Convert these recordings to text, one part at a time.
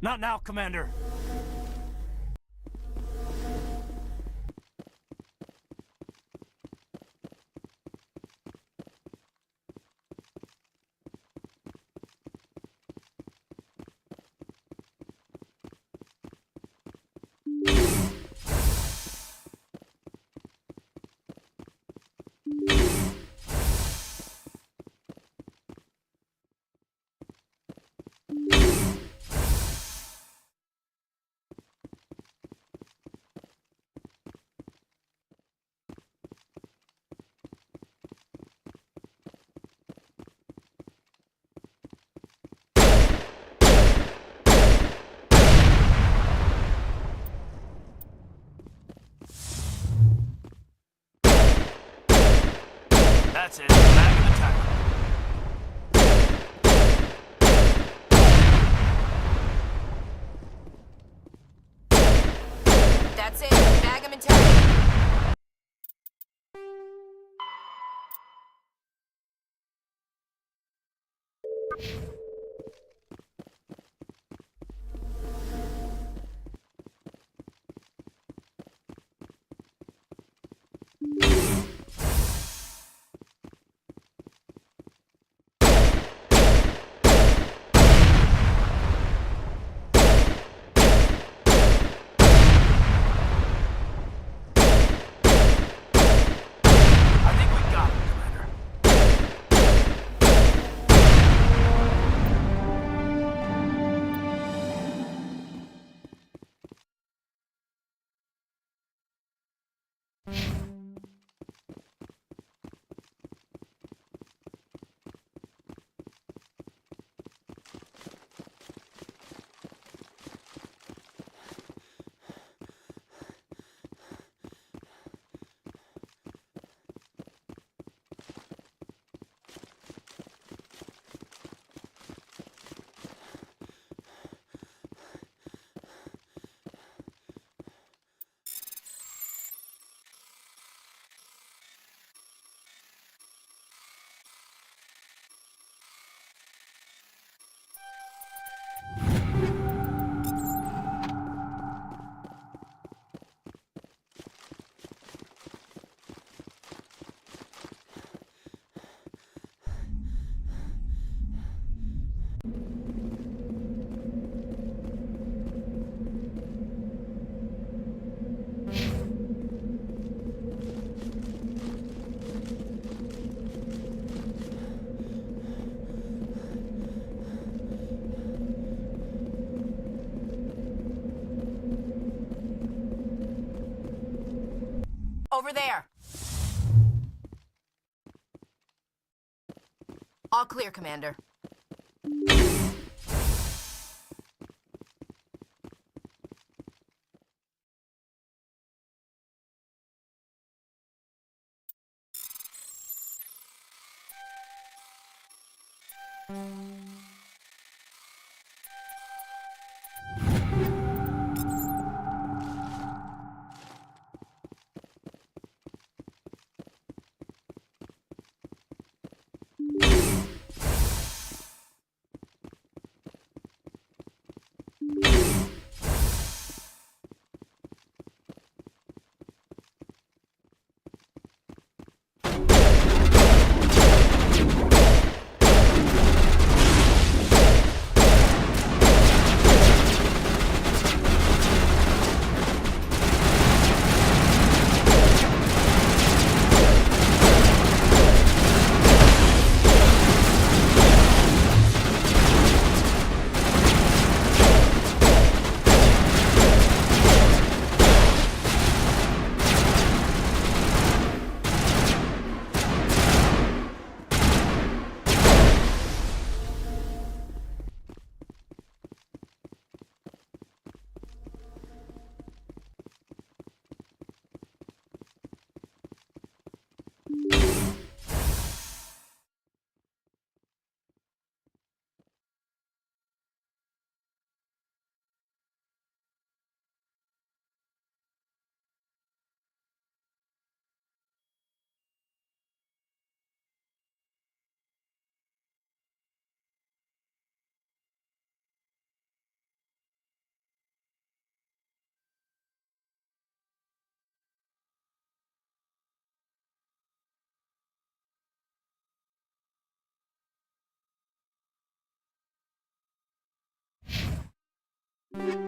Not now, Commander. That's it. Back in attack. That's it. Bag him and tag him. Over there. All clear, Commander. Negative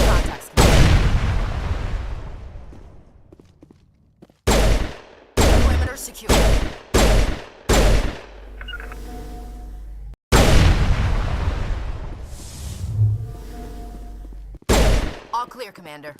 contacts, Commander. Perimeter secure. All clear, Commander.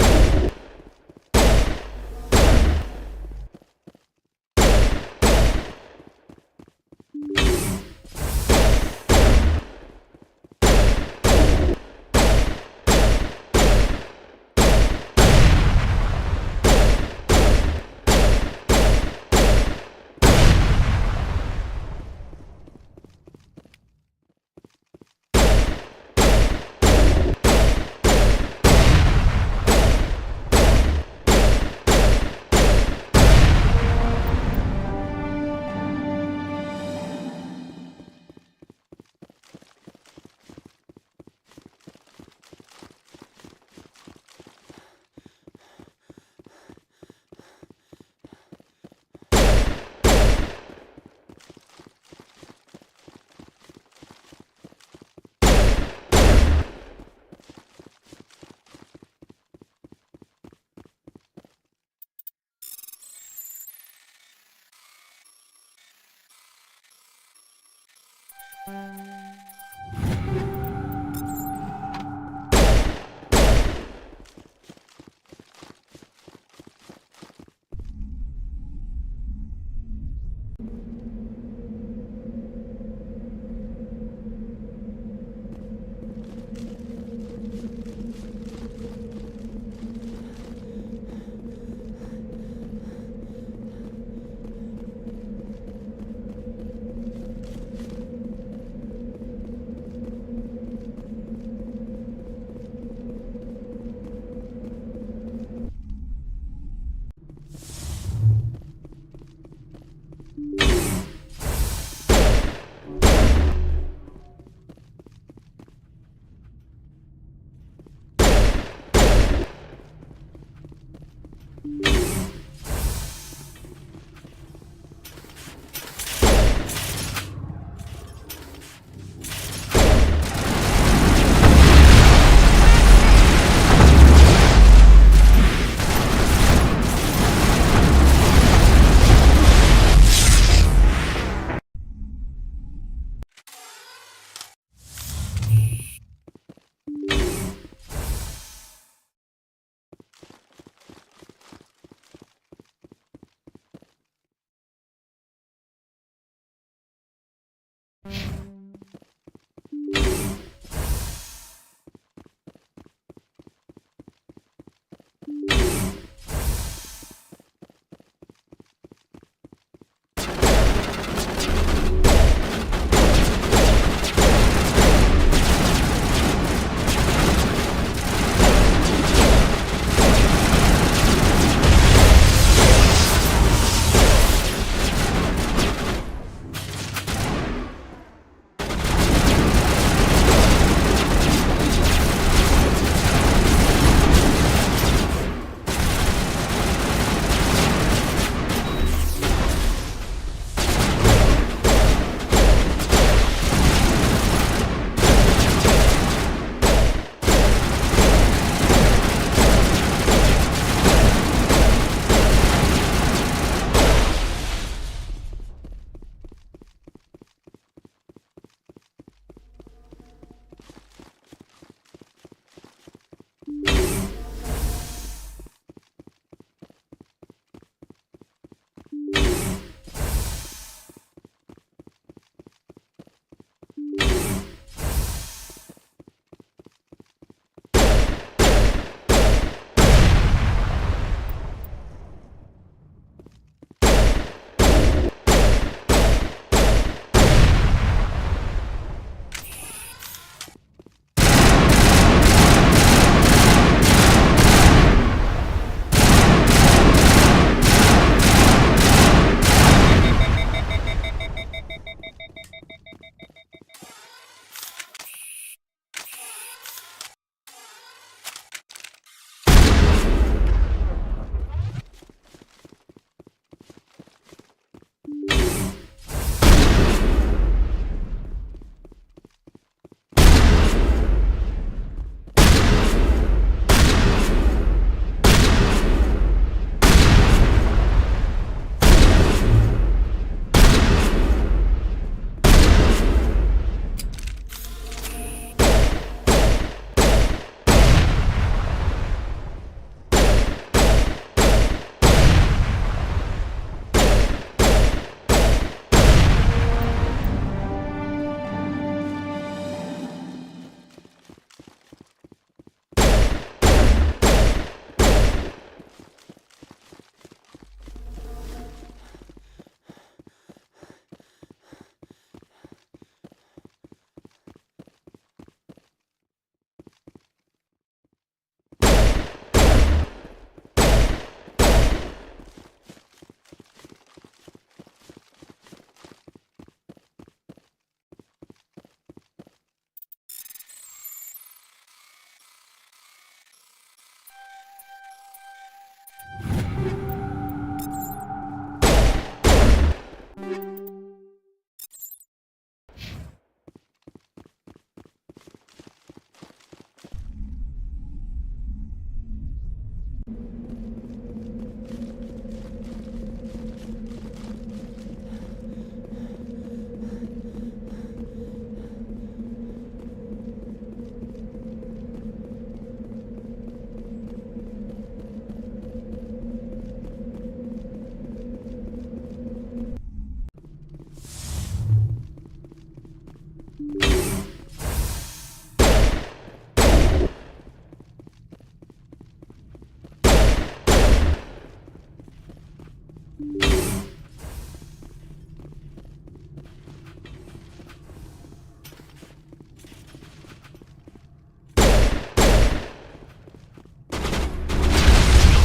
Shields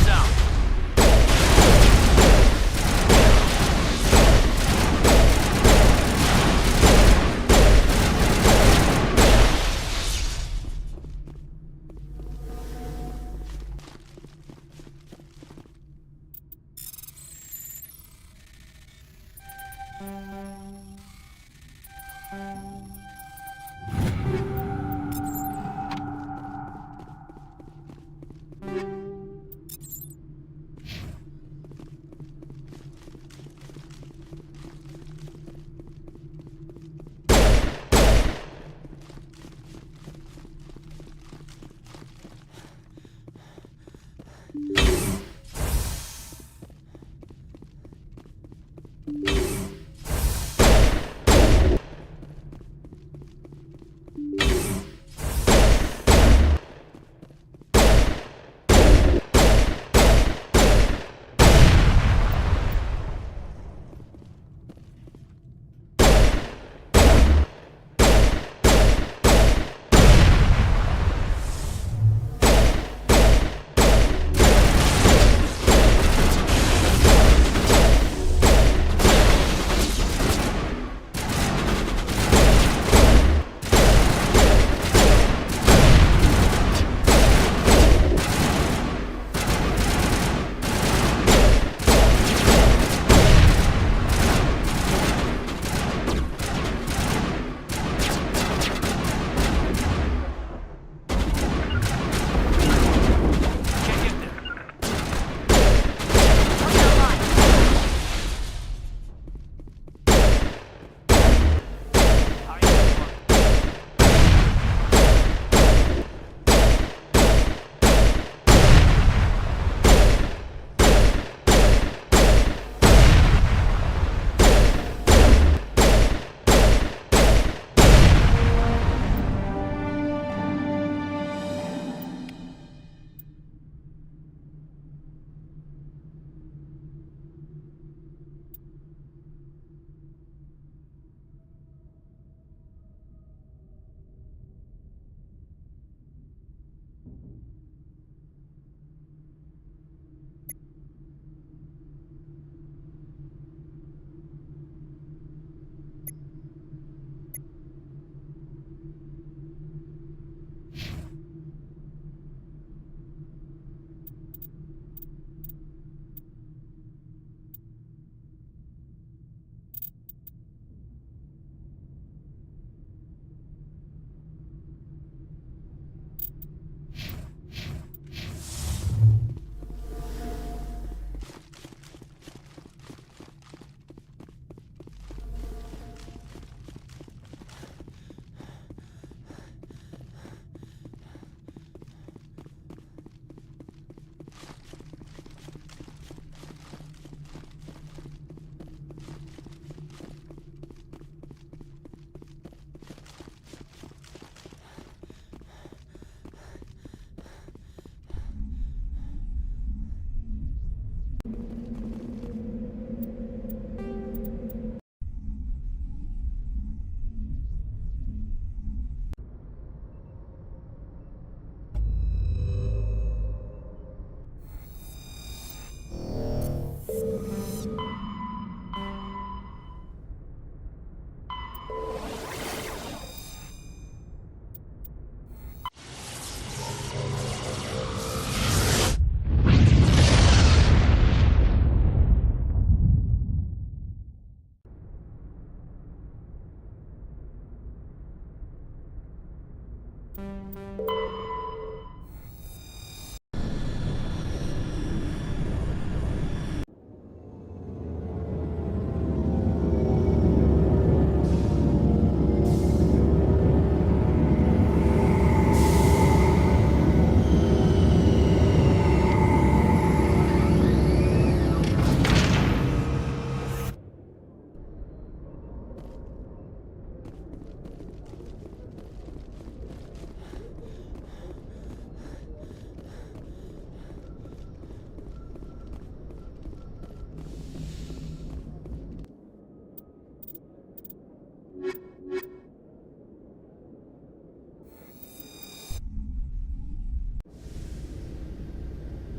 down.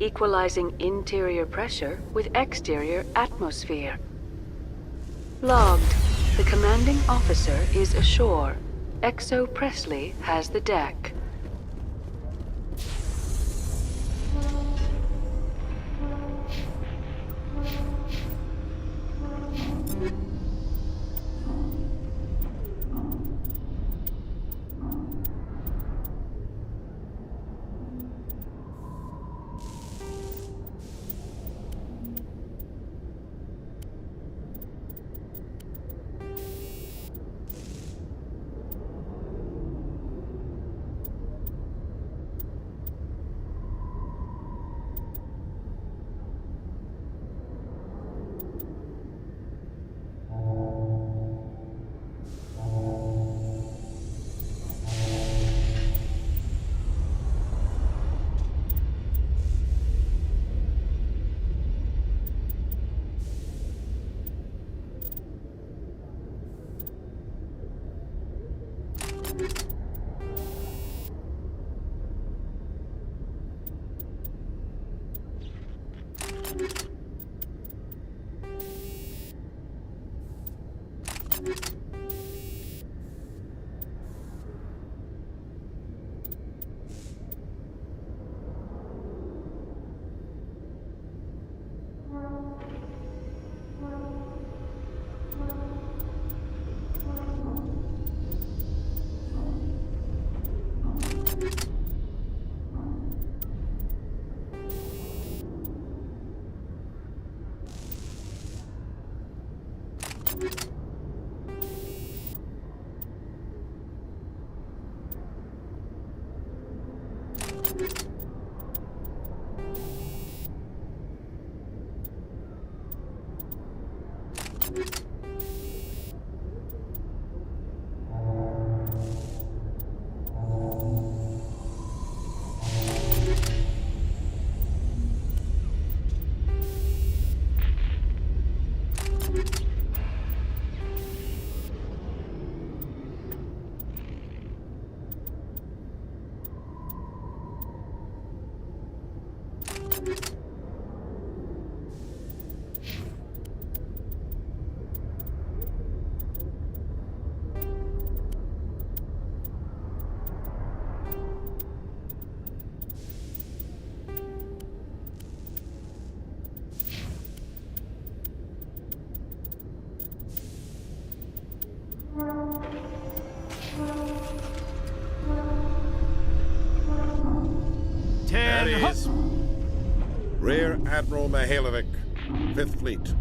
equalizing interior pressure with exterior atmosphere. Logged. The commanding officer is ashore. Exo Presley has the deck. Ten. There he is. Rear Admiral Mihailovic, 5th Fleet.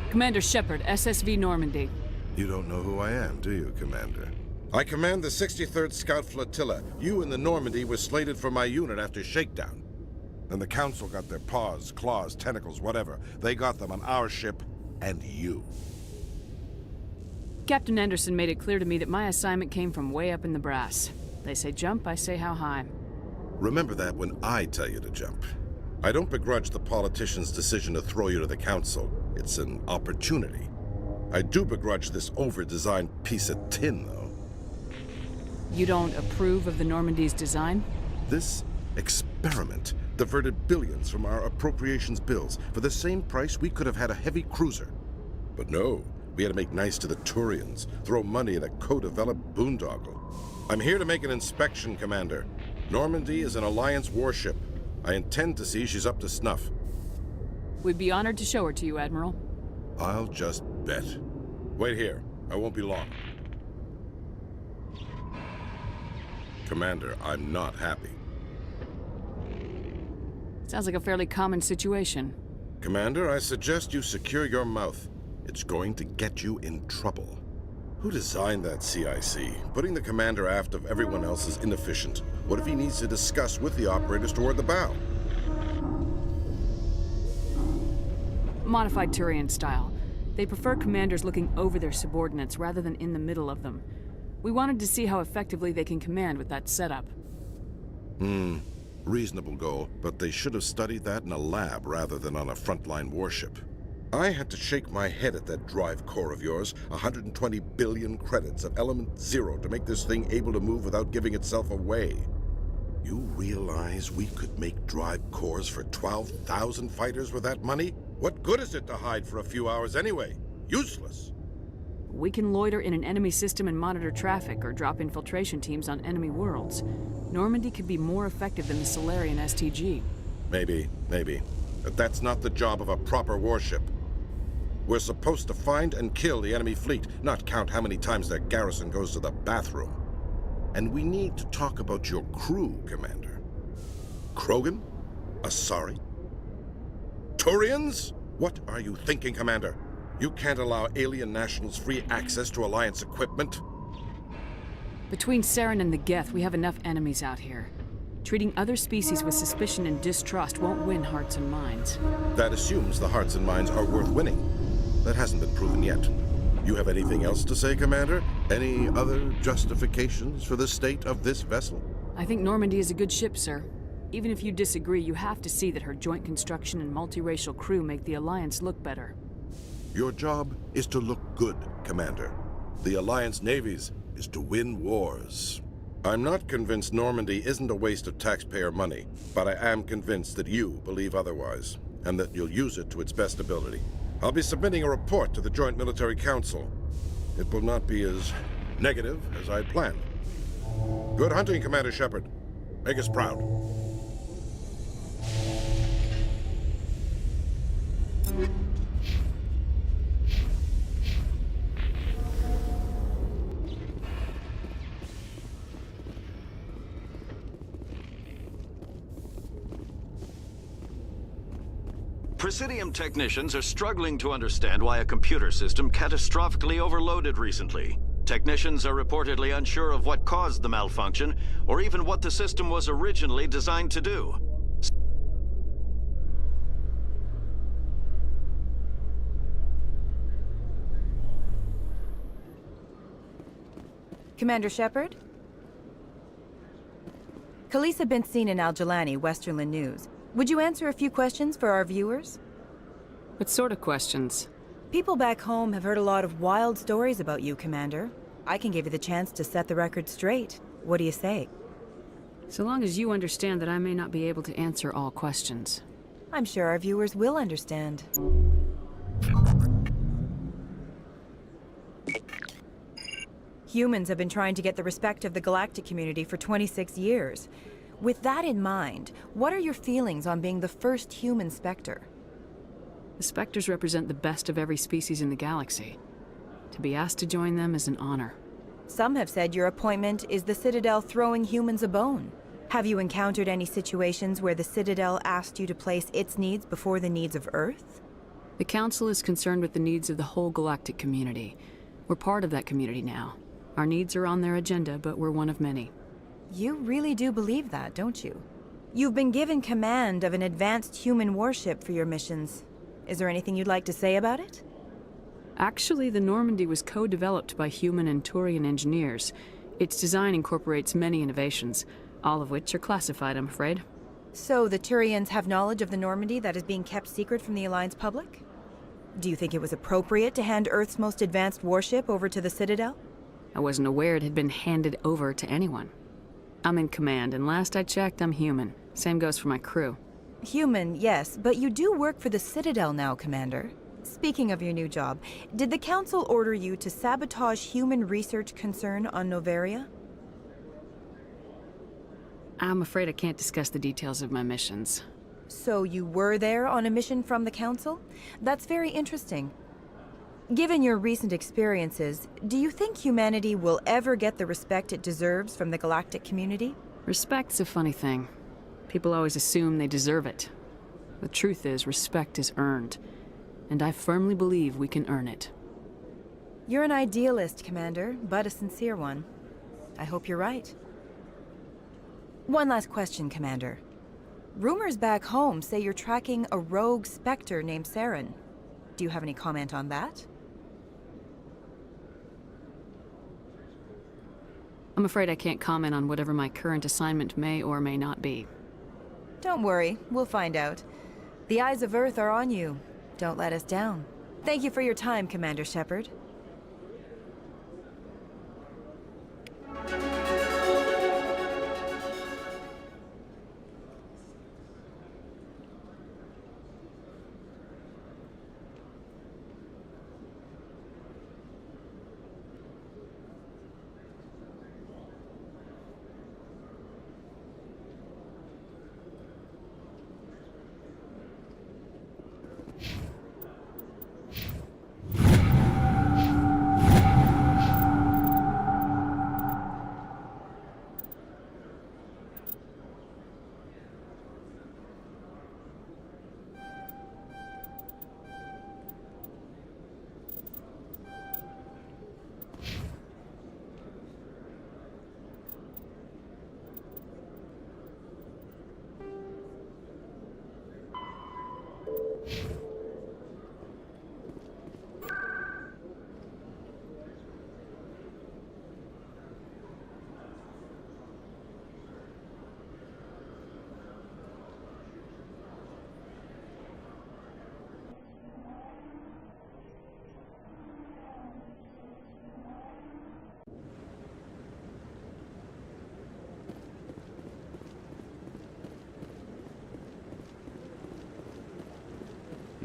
Commander Shepard, SSV Normandy. You don't know who I am, do you, Commander? I command the 63rd Scout Flotilla. You and the Normandy were slated for my unit after shakedown. Then the Council got their paws, claws, tentacles, whatever. They got them on our ship, and you. Captain Anderson made it clear to me that my assignment came from way up in the brass. They say jump, I say how high. Remember that when I tell you to jump. I don't begrudge the politician's decision to throw you to the Council. It's an opportunity. I do begrudge this over-designed piece of tin, though. You don't approve of the Normandy's design? This experiment diverted billions from our appropriations bills. For the same price, we could have had a heavy cruiser. But no, we had to make nice to the Turians, throw money at a co-developed boondoggle. I'm here to make an inspection, Commander. Normandy is an Alliance warship. I intend to see she's up to snuff. We'd be honored to show her to you, Admiral. I'll just bet. Wait here. I won't be long. Commander, I'm not happy. Sounds like a fairly common situation. Commander, I suggest you secure your mouth. It's going to get you in trouble. Who designed that CIC? Putting the commander aft of everyone else is inefficient. What if he needs to discuss with the operators toward the bow? Modified Turian style. They prefer commanders looking over their subordinates rather than in the middle of them. We wanted to see how effectively they can command with that setup. Reasonable goal, but they should have studied that in a lab rather than on a frontline warship. I had to shake my head at that drive core of yours. 120 billion credits of element 0 to make this thing able to move without giving itself away. You realize we could make drive cores for 12,000 fighters with that money? What good is it to hide for a few hours anyway? Useless. We can loiter in an enemy system and monitor traffic, or drop infiltration teams on enemy worlds. Normandy could be more effective than the Solarian STG. Maybe. But that's not the job of a proper warship. We're supposed to find and kill the enemy fleet, not count how many times their garrison goes to the bathroom. And we need to talk about your crew, Commander. Krogan? Asari? Turians? What are you thinking, Commander? You can't allow alien nationals free access to Alliance equipment? Between Saren and the Geth, we have enough enemies out here. Treating other species with suspicion and distrust won't win hearts and minds. That assumes the hearts and minds are worth winning. That hasn't been proven yet. You have anything else to say, Commander? Any other justifications for the state of this vessel? I think Normandy is a good ship, sir. Even if you disagree, you have to see that her joint construction and multiracial crew make the Alliance look better. Your job is to look good, Commander. The Alliance navies is to win wars. I'm not convinced Normandy isn't a waste of taxpayer money, but I am convinced that you believe otherwise, and that you'll use it to its best ability. I'll be submitting a report to the Joint Military Council. It will not be as negative as I planned. Good hunting, Commander Shepard. Make us proud. Presidium technicians are struggling to understand why a computer system catastrophically overloaded recently. Technicians are reportedly unsure of what caused the malfunction, or even what the system was originally designed to do. Commander Shepard? Khaleesa bint Sinan al-Jalani, Westerland News. Would you answer a few questions for our viewers? What sort of questions? People back home have heard a lot of wild stories about you, Commander. I can give you the chance to set the record straight. What do you say? So long as you understand that I may not be able to answer all questions. I'm sure our viewers will understand. Humans have been trying to get the respect of the galactic community for 26 years. With that in mind, what are your feelings on being the first human Spectre? The Spectres represent the best of every species in the galaxy. To be asked to join them is an honor. Some have said your appointment is the Citadel throwing humans a bone. Have you encountered any situations where the Citadel asked you to place its needs before the needs of Earth? The Council is concerned with the needs of the whole galactic community. We're part of that community now. Our needs are on their agenda, but we're one of many. You really do believe that, don't you? You've been given command of an advanced human warship for your missions. Is there anything you'd like to say about it? Actually, the Normandy was co-developed by human and Turian engineers. Its design incorporates many innovations, all of which are classified, I'm afraid. So the Turians have knowledge of the Normandy that is being kept secret from the Alliance public? Do you think it was appropriate to hand Earth's most advanced warship over to the Citadel? I wasn't aware it had been handed over to anyone. I'm in command, and last I checked, I'm human. Same goes for my crew. Human, yes, but you do work for the Citadel now, Commander. Speaking of your new job, did the Council order you to sabotage human research concern on Noveria? I'm afraid I can't discuss the details of my missions. So you were there on a mission from the Council? That's very interesting. Given your recent experiences, do you think humanity will ever get the respect it deserves from the galactic community? Respect's a funny thing. People always assume they deserve it. The truth is, respect is earned. And I firmly believe we can earn it. You're an idealist, Commander, but a sincere one. I hope you're right. One last question, Commander. Rumors back home say you're tracking a rogue Spectre named Saren. Do you have any comment on that? I'm afraid I can't comment on whatever my current assignment may or may not be. Don't worry, we'll find out. The eyes of Earth are on you. Don't let us down. Thank you for your time, Commander Shepard.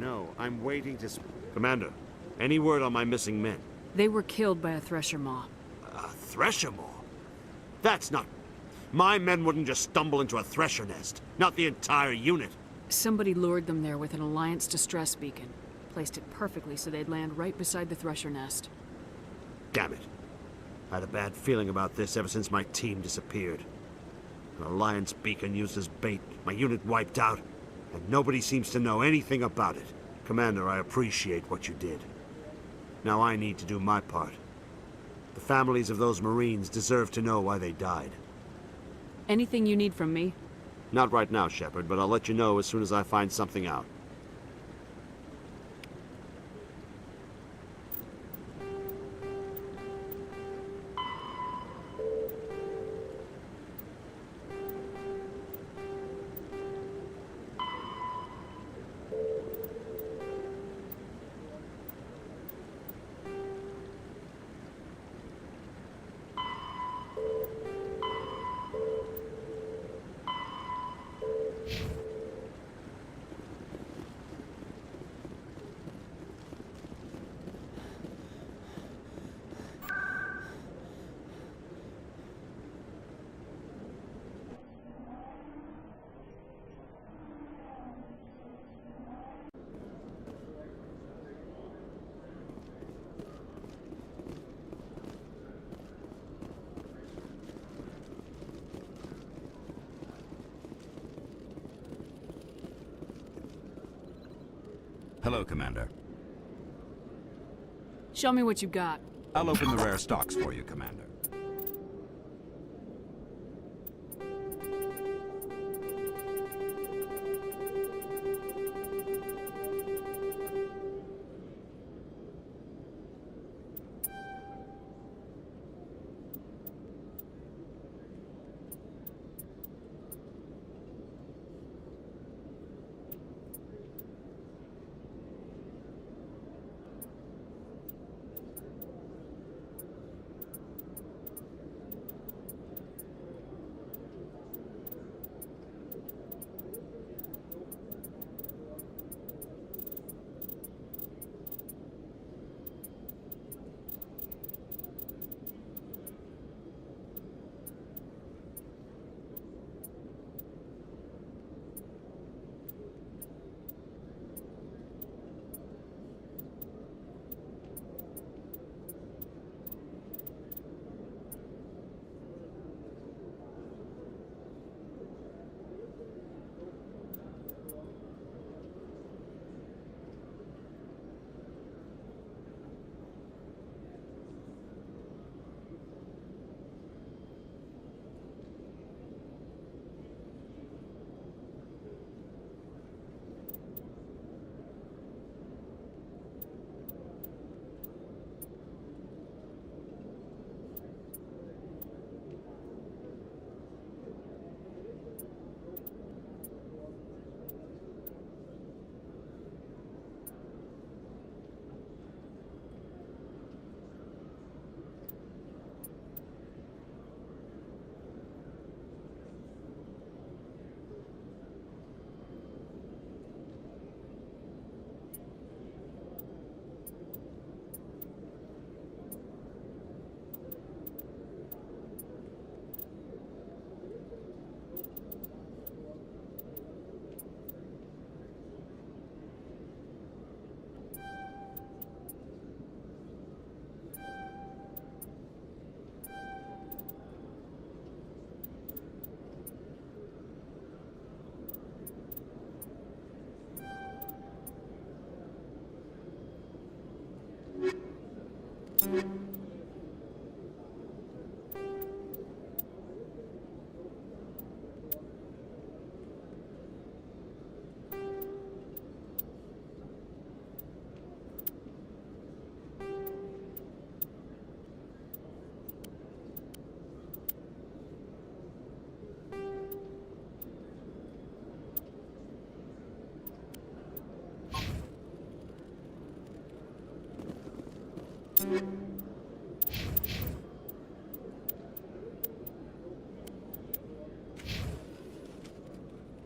No, I'm waiting to... Commander, any word on my missing men? They were killed by a thresher maw. A thresher maw? That's not... My men wouldn't just stumble into a thresher nest. Not the entire unit. Somebody lured them there with an Alliance distress beacon. Placed it perfectly so they'd land right beside the thresher nest. Damn it. I had a bad feeling about this ever since my team disappeared. An Alliance beacon used as bait, my unit wiped out, and nobody seems to know anything about it. Commander, I appreciate what you did. Now I need to do my part. The families of those Marines deserve to know why they died. Anything you need from me? Not right now, Shepard, but I'll let you know as soon as I find something out. Hello, Commander. Show me what you got. I'll open the rare stocks for you, Commander.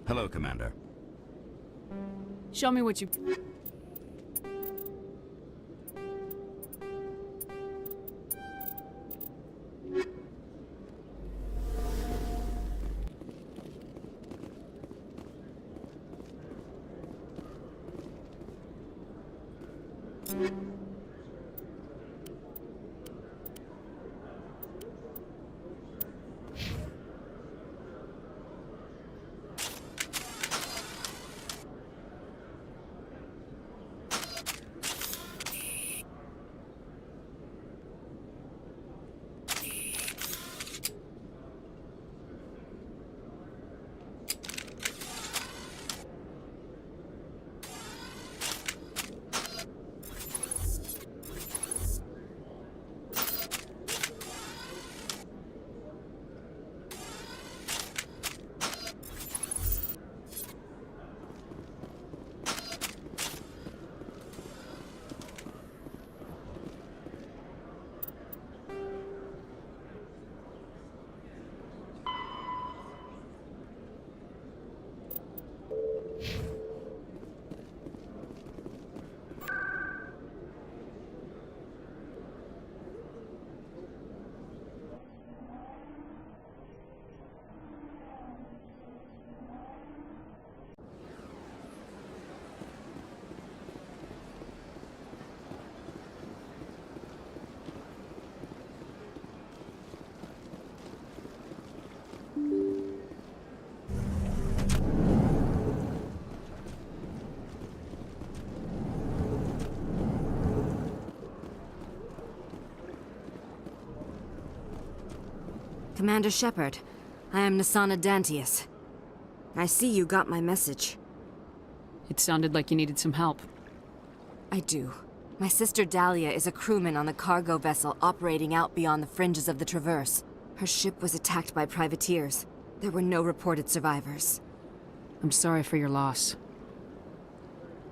Hello, Commander. Show me what you... Commander Shepard, I am Nasana Dantius. I see you got my message. It sounded like you needed some help. I do. My sister Dahlia is a crewman on the cargo vessel operating out beyond the fringes of the Traverse. Her ship was attacked by privateers. There were no reported survivors. I'm sorry for your loss.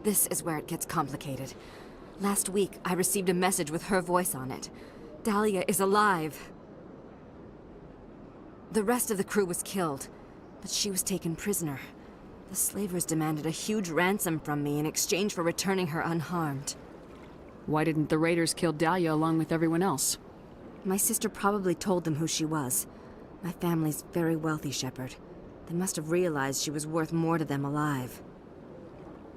This is where it gets complicated. Last week, I received a message with her voice on it. Dahlia is alive. The rest of the crew was killed, but she was taken prisoner. The slavers demanded a huge ransom from me in exchange for returning her unharmed. Why didn't the raiders kill Dahlia along with everyone else? My sister probably told them who she was. My family's very wealthy, Shepard. They must have realized she was worth more to them alive.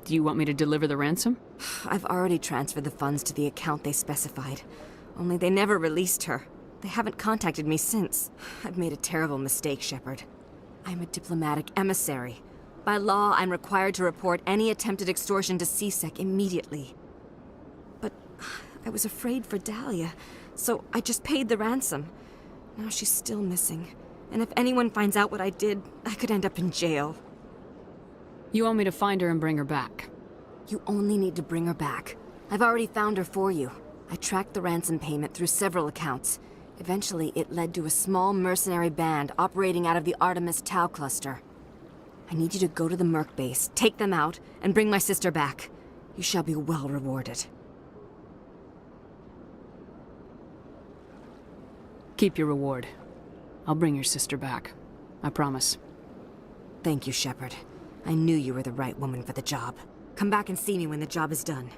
Do you want me to deliver the ransom? I've already transferred the funds to the account they specified. Only they never released her. They haven't contacted me since. I've made a terrible mistake, Shepard. I'm a diplomatic emissary. By law, I'm required to report any attempted extortion to CSEC immediately. But I was afraid for Dahlia, so I just paid the ransom. Now she's still missing. And if anyone finds out what I did, I could end up in jail. You want me to find her and bring her back? You only need to bring her back. I've already found her for you. I tracked the ransom payment through several accounts. Eventually, it led to a small mercenary band operating out of the Artemis Tau cluster. I need you to go to the Merc base, take them out, and bring my sister back. You shall be well rewarded. Keep your reward. I'll bring your sister back. I promise. Thank you, Shepard. I knew you were the right woman for the job. Come back and see me when the job is done.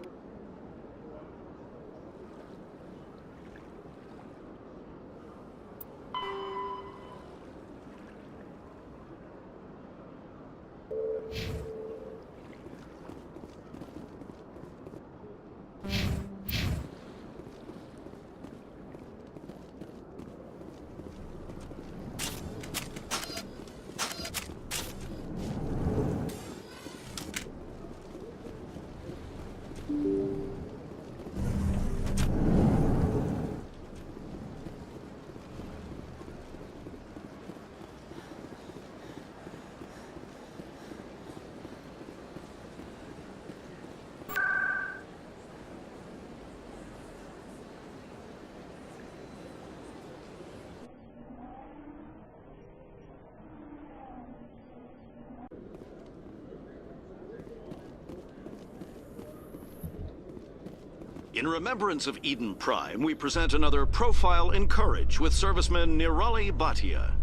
In remembrance of Eden Prime, we present another Profile in Courage with serviceman Nirali Bhatia.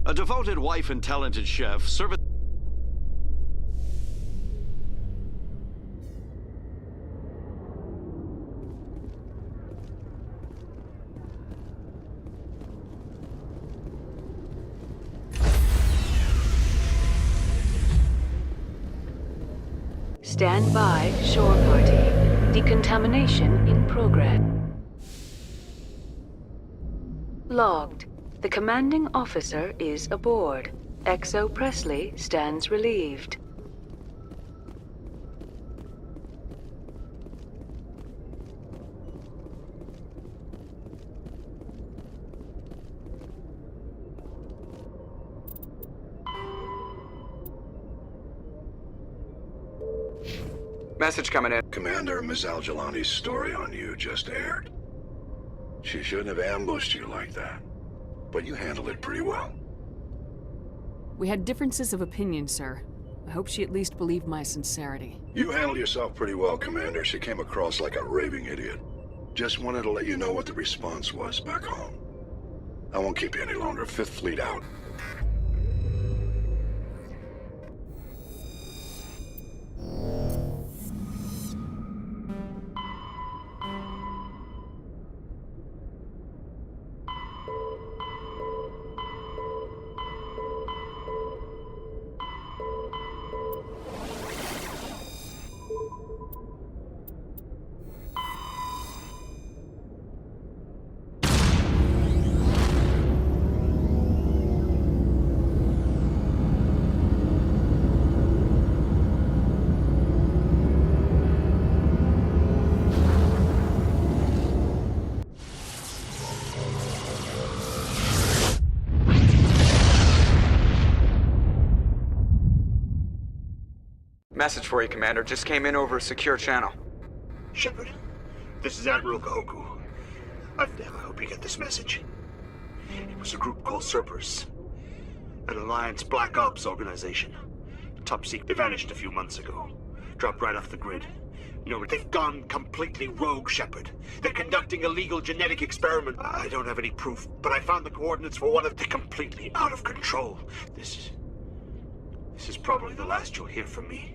A devoted wife and talented chef, Stand by, shore party. Decontamination in progress. Logged. The commanding officer is aboard. XO Presley stands relieved. Message coming in. Commander, Ms. Al-Jalani's story on you just aired. She shouldn't have ambushed you like that. But you handled it pretty well. We had differences of opinion, sir. I hope she at least believed my sincerity. You handled yourself pretty well, Commander. She came across like a raving idiot. Just wanted to let you know what the response was back home. I won't keep you any longer. Fifth Fleet out. Message for you, Commander. Just came in over a secure channel. Shepard, this is Admiral Kahoku. I hope you get this message. It was a group called Cerberus, an Alliance Black Ops organization. Top secret. They vanished a few months ago. Dropped right off the grid. You know, they've gone completely rogue, Shepard. They're conducting illegal genetic experiment. I don't have any proof, but I found the coordinates for one of them. Completely out of control. This is probably the last you'll hear from me.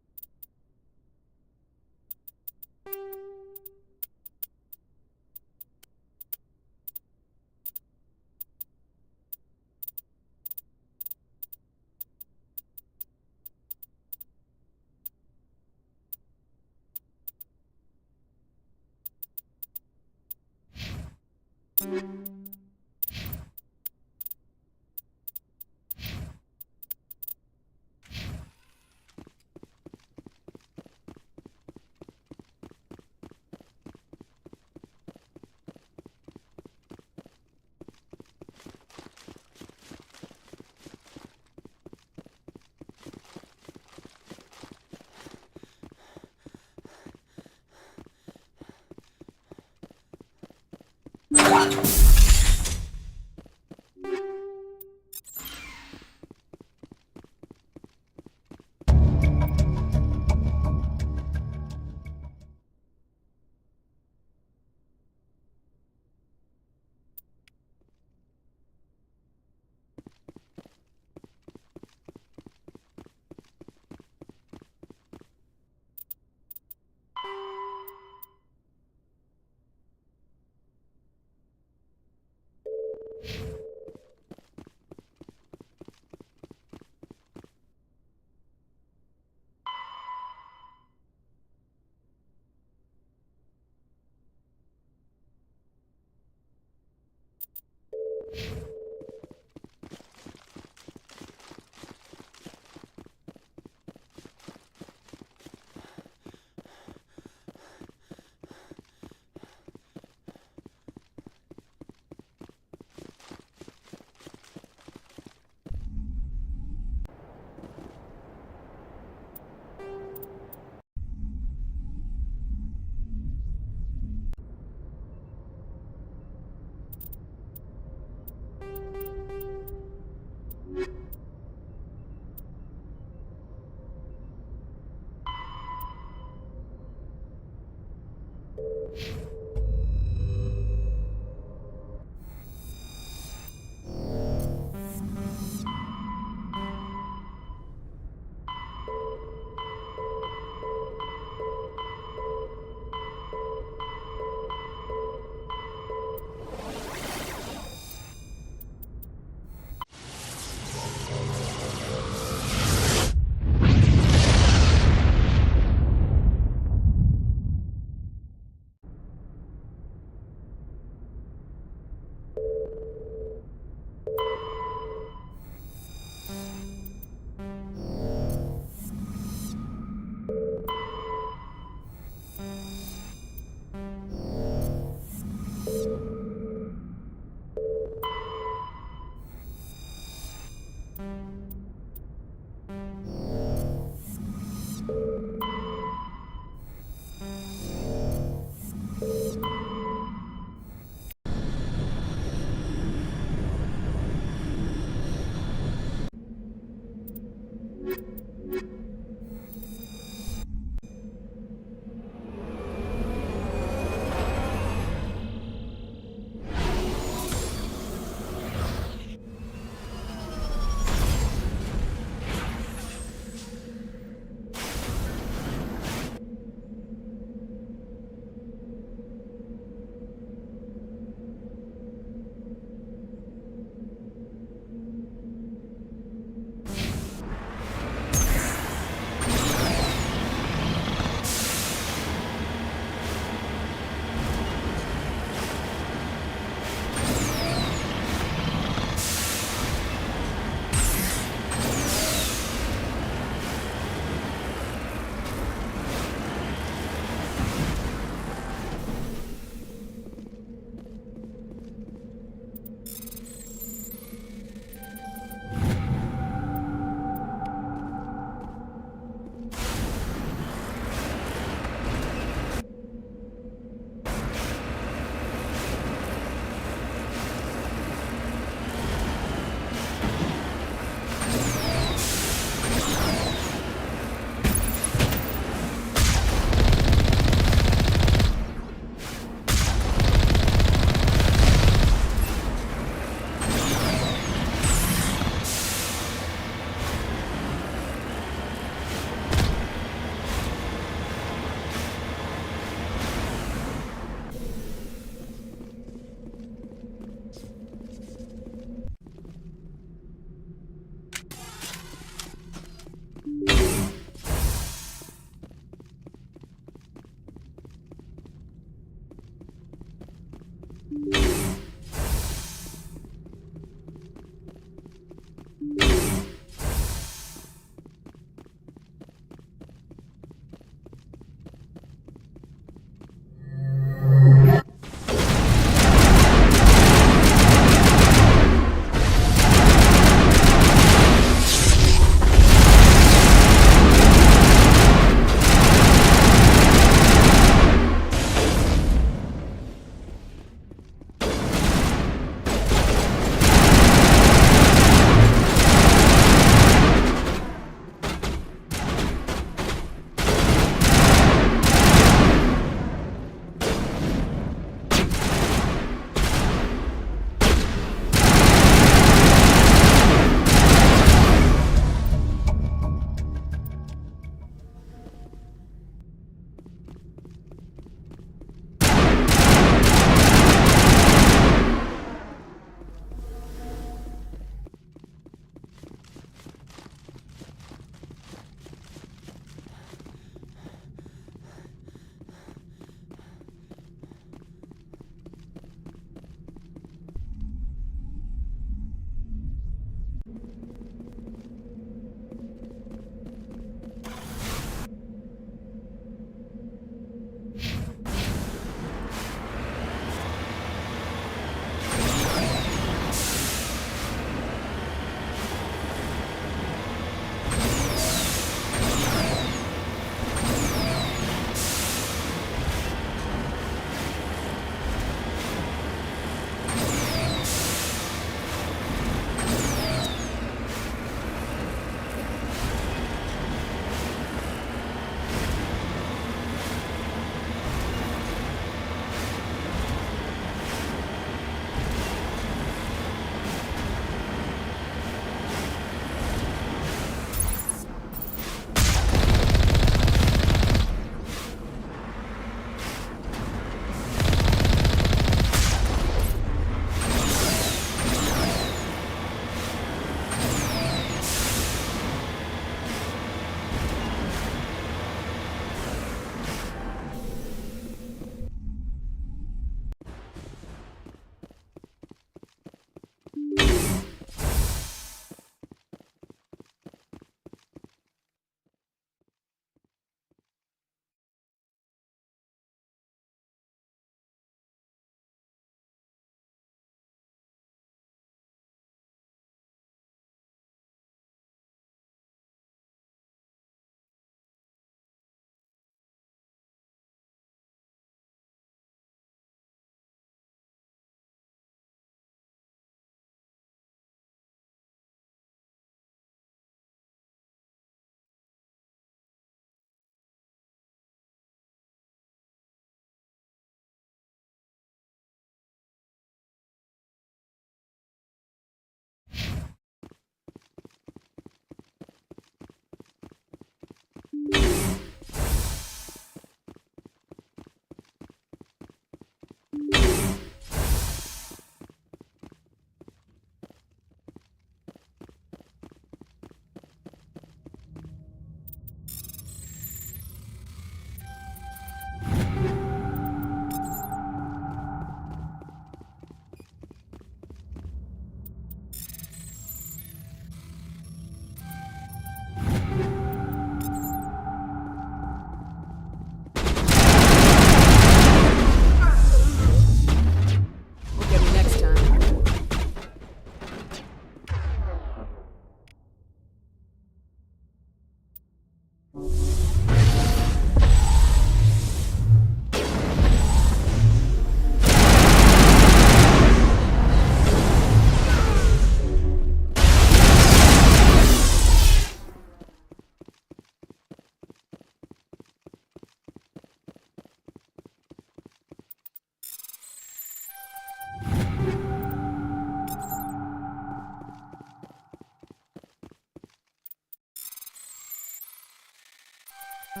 I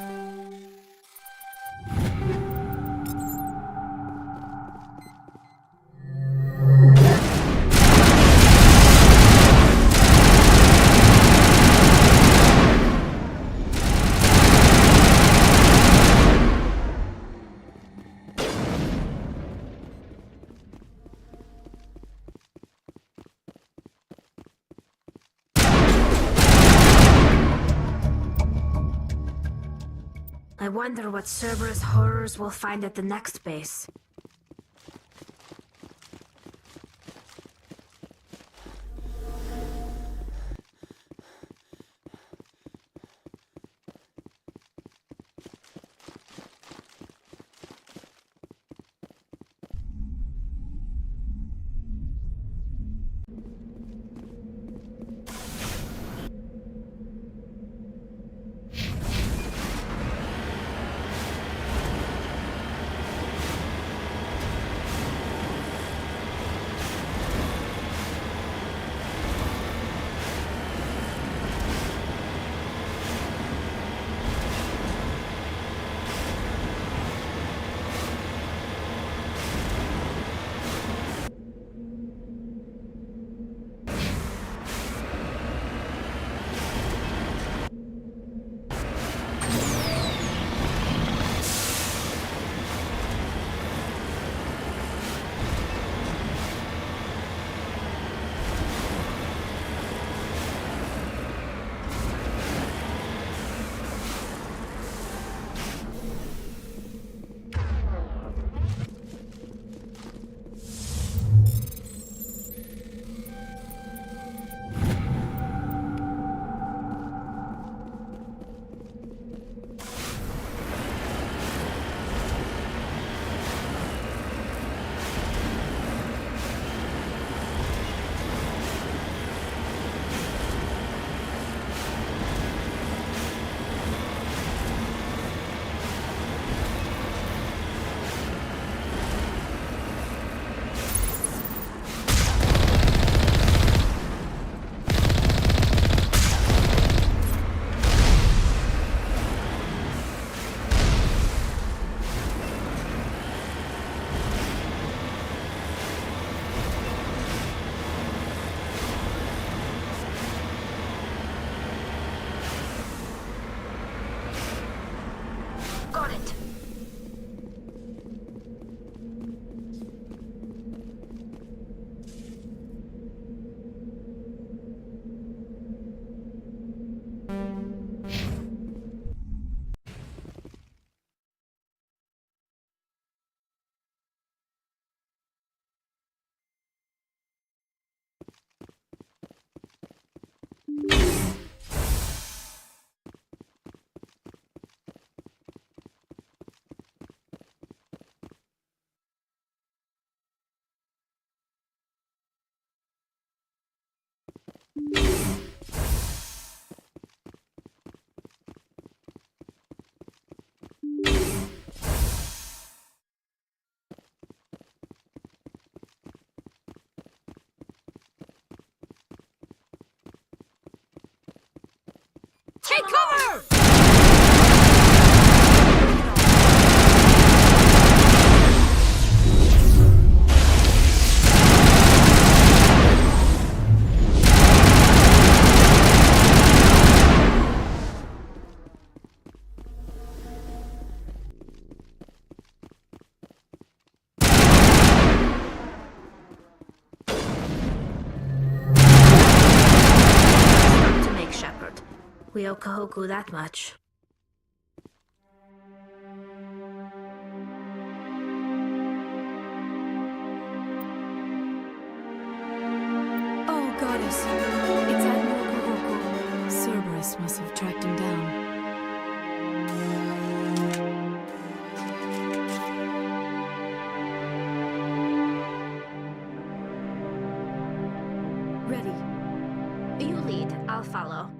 wonder what Cerberus horrors we'll find at the next base. Got it. Take cover! To make Shepard. We owe Kahoku that much. Oh, goddess. It's Admiral Kahoku. Cerberus must have tracked him down. Ready. You lead, I'll follow.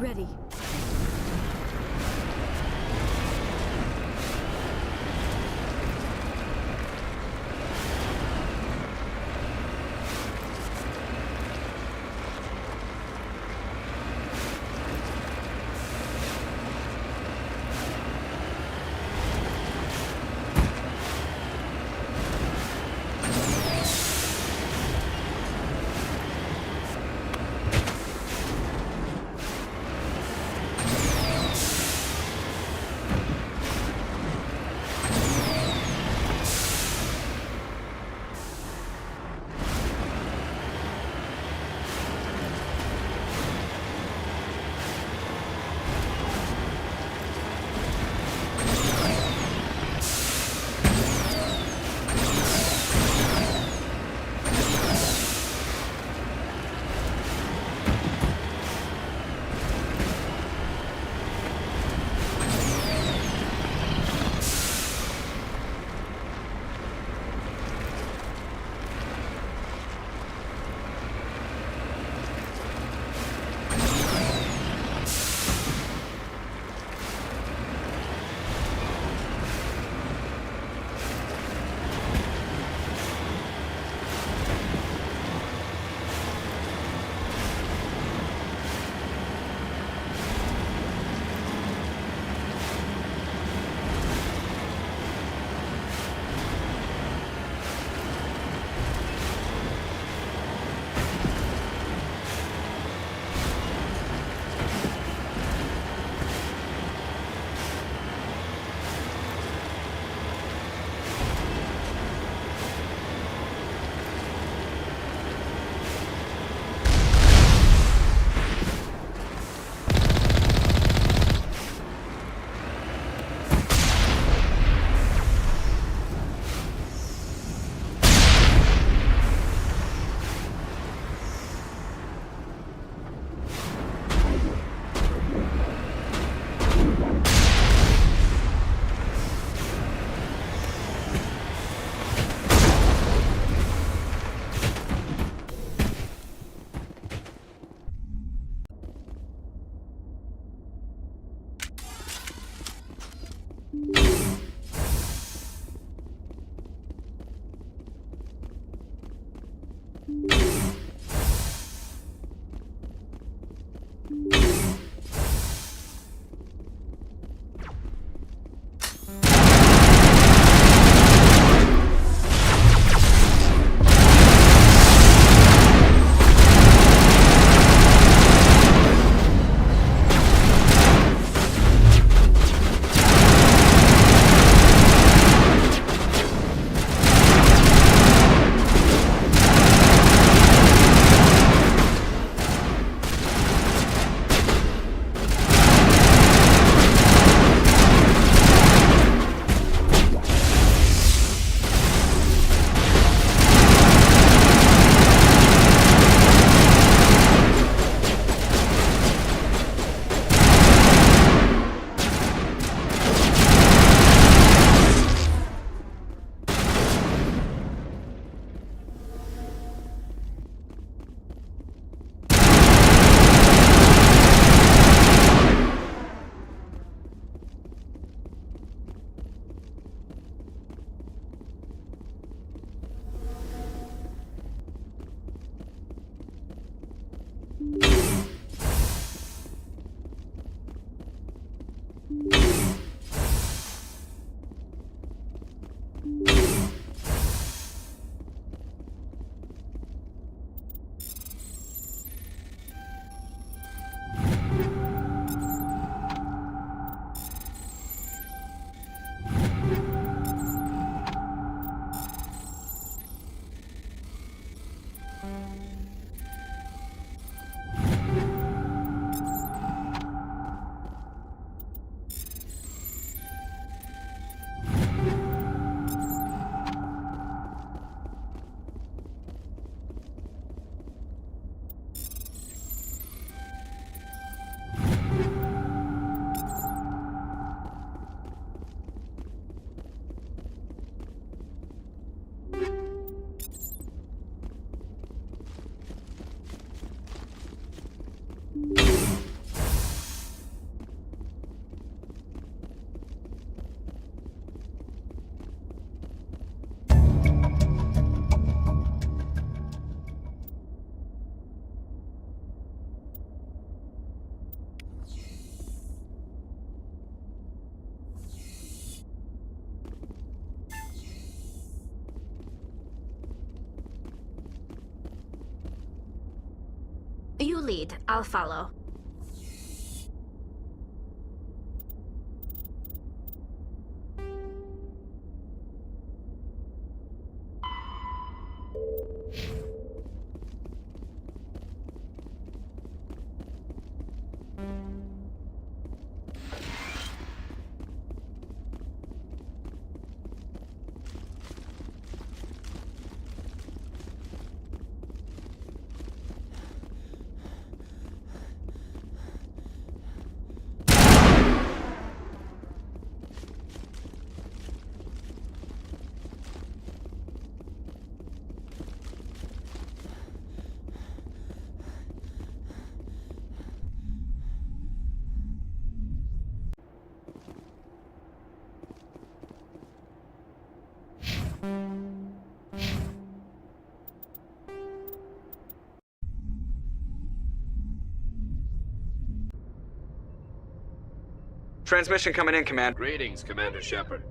Ready. You lead. I'll follow. Transmission coming in, Command. Greetings, Commander Shepard.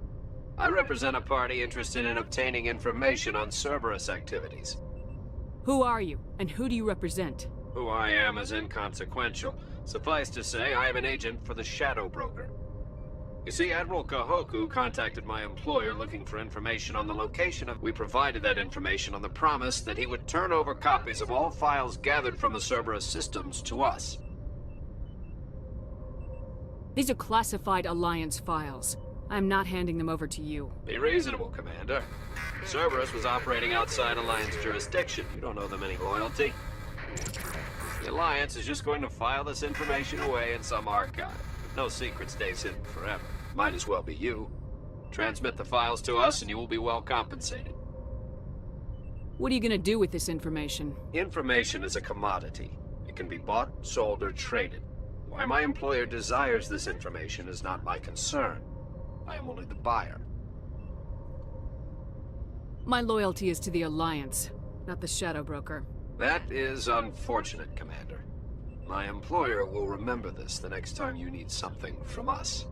I represent a party interested in obtaining information on Cerberus activities. Who are you, and who do you represent? Who I am is inconsequential. Suffice to say, I am an agent for the Shadow Broker. You see, Admiral Kahoku contacted my employer looking for information on the location of... We provided that information on the promise that he would turn over copies of all files gathered from the Cerberus systems to us. These are classified Alliance files. I'm not handing them over to you. Be reasonable, Commander. Cerberus was operating outside Alliance jurisdiction. You don't owe them any loyalty. The Alliance is just going to file this information away in some archive. No secret stays hidden forever. Might as well be you. Transmit the files to us and you will be well compensated. What are you gonna do with this information? Information is a commodity. It can be bought, sold, or traded. Why my employer desires this information is not my concern. I am only the buyer. My loyalty is to the Alliance, not the Shadow Broker. That is unfortunate, Commander. My employer will remember this the next time you need something from us.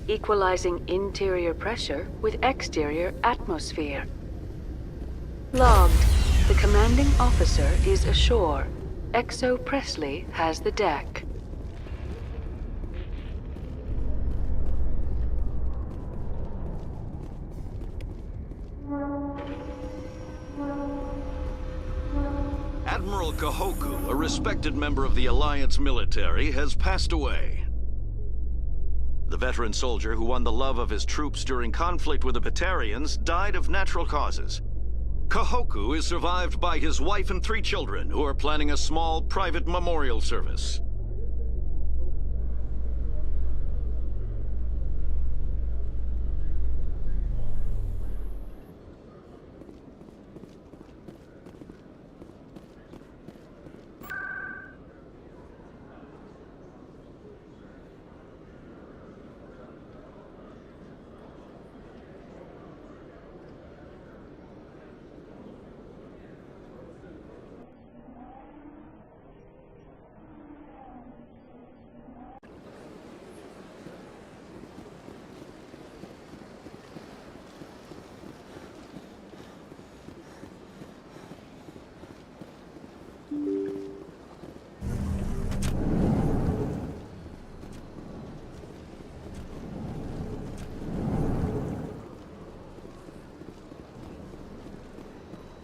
Equalizing interior pressure with exterior atmosphere. Logged. The commanding officer is ashore. XO Presley has the deck. Admiral Kahoku, a respected member of the Alliance military, has passed away. The veteran soldier who won the love of his troops during conflict with the Batarians died of natural causes. Kahoku is survived by his wife and 3 children, who are planning a small private memorial service.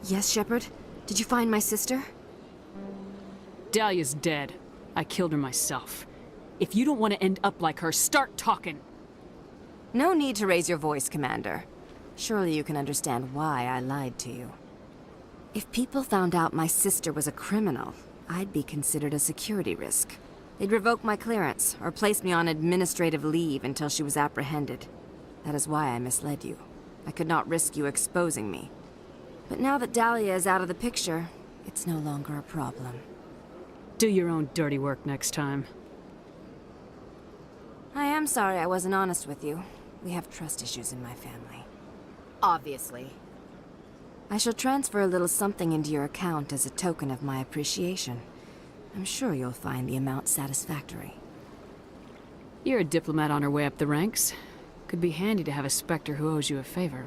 Yes, Shepard? Did you find my sister? Dahlia's dead. I killed her myself. If you don't want to end up like her, start talking! No need to raise your voice, Commander. Surely you can understand why I lied to you. If people found out my sister was a criminal, I'd be considered a security risk. They'd revoke my clearance, or place me on administrative leave until she was apprehended. That is why I misled you. I could not risk you exposing me. But now that Dahlia is out of the picture, it's no longer a problem. Do your own dirty work next time. I am sorry I wasn't honest with you. We have trust issues in my family. Obviously. I shall transfer a little something into your account as a token of my appreciation. I'm sure you'll find the amount satisfactory. You're a diplomat on her way up the ranks. Could be handy to have a Spectre who owes you a favor.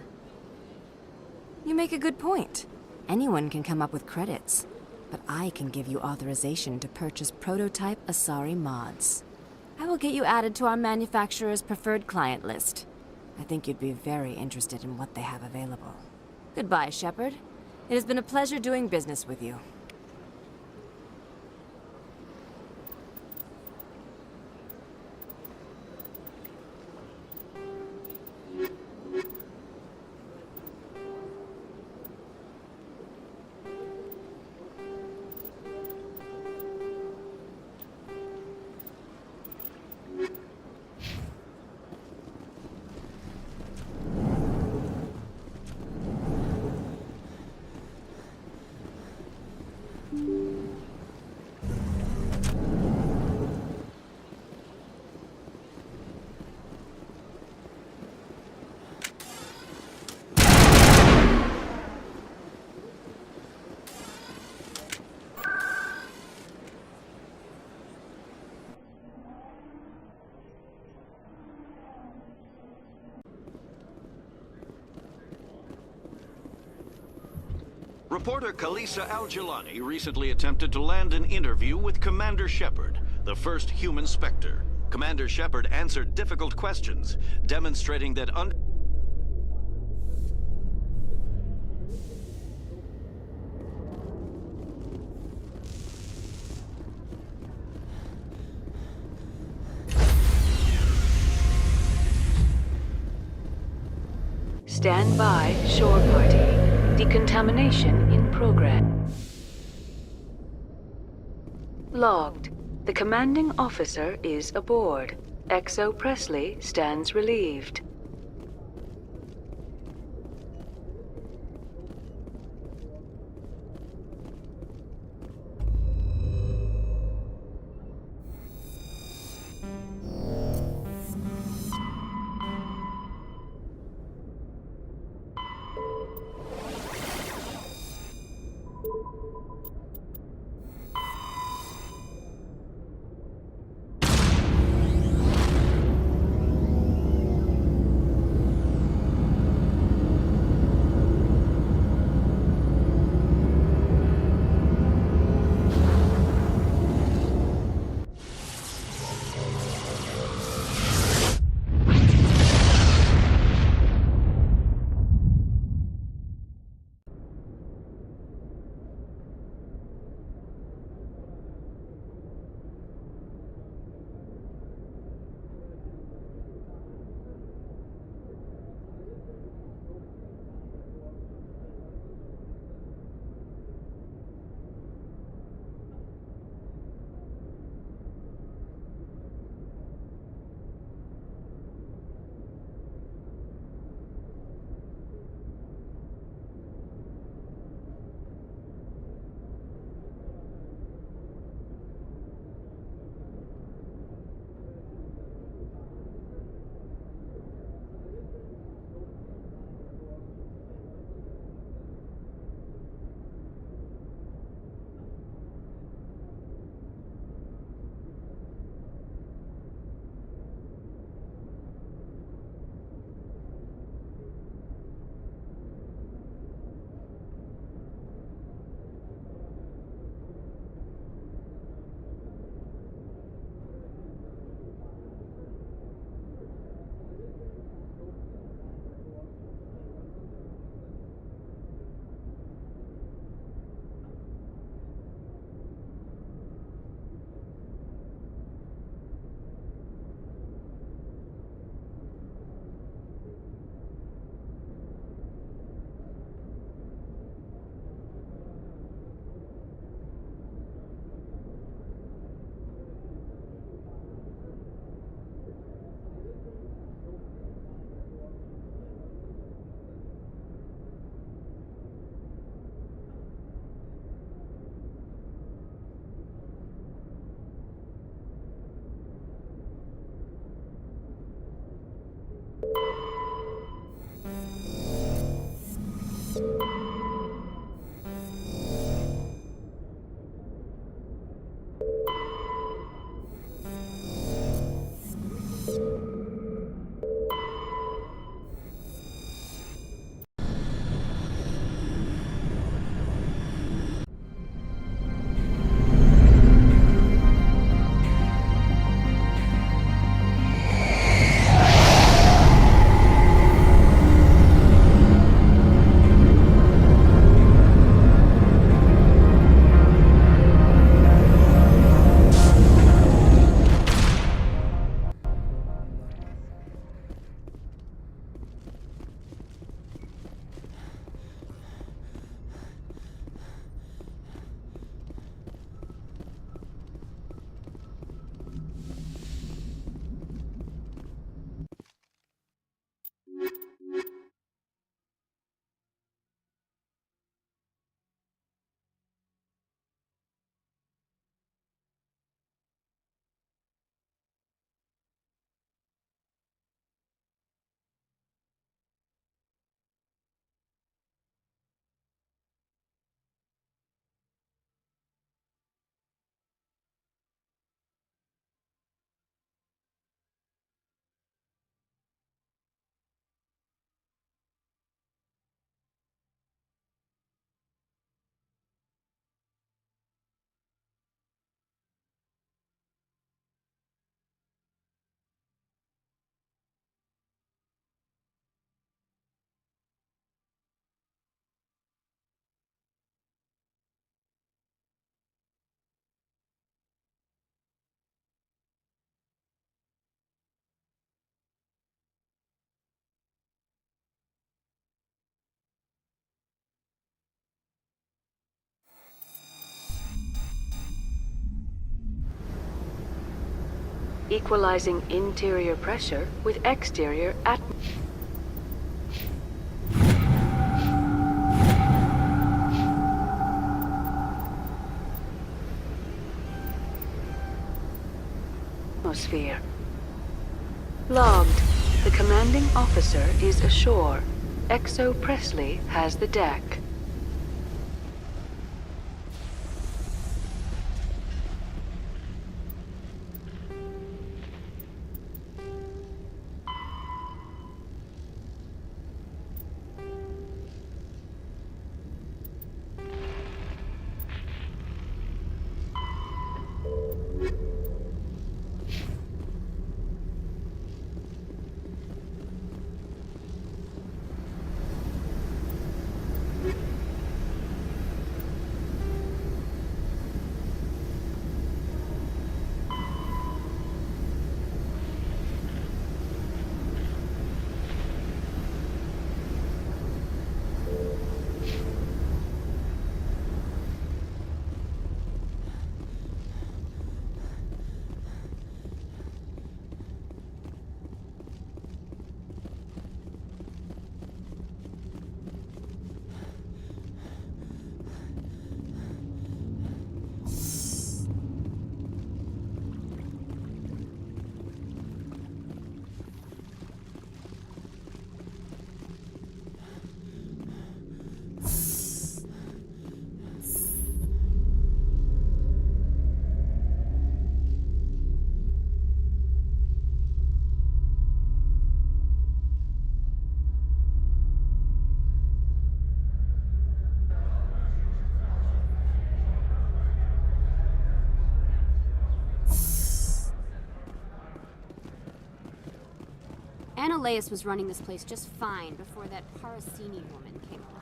You make a good point. Anyone can come up with credits, but I can give you authorization to purchase prototype Asari mods. I will get you added to our manufacturer's preferred client list. I think you'd be very interested in what they have available. Goodbye, Shepard. It has been a pleasure doing business with you. Reporter Kalisa Al-Jilani recently attempted to land an interview with Commander Shepard, the first human Spectre. Commander Shepard answered difficult questions, demonstrating that Stand by, shore party. Decontamination in progress. Logged. The commanding officer is aboard. XO Presley stands relieved. equalizing interior pressure with exterior atmosphere. Logged. The commanding officer is ashore. XO Presley has the deck. Annaleus was running this place just fine before that Parasini woman came along.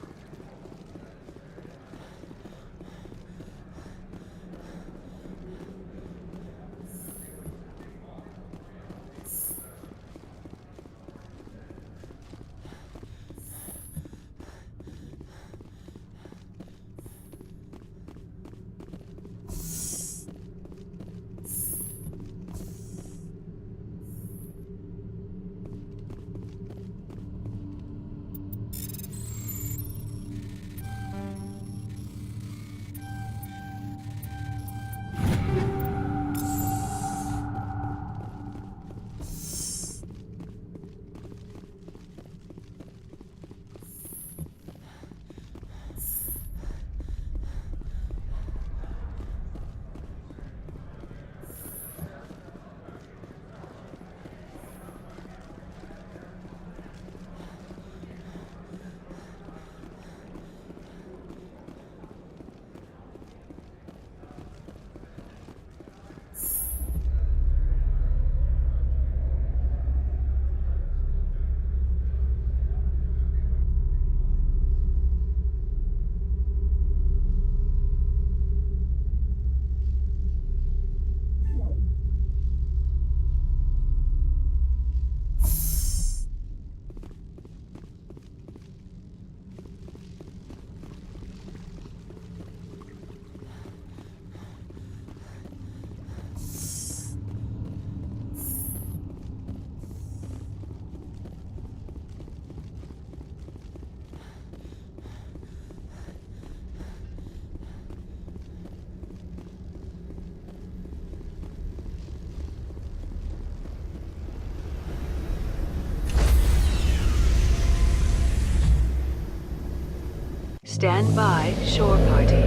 Stand by, shore party.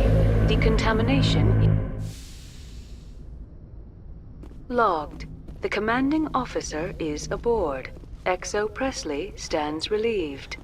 Decontamination logged. The commanding officer is aboard. XO Presley stands relieved.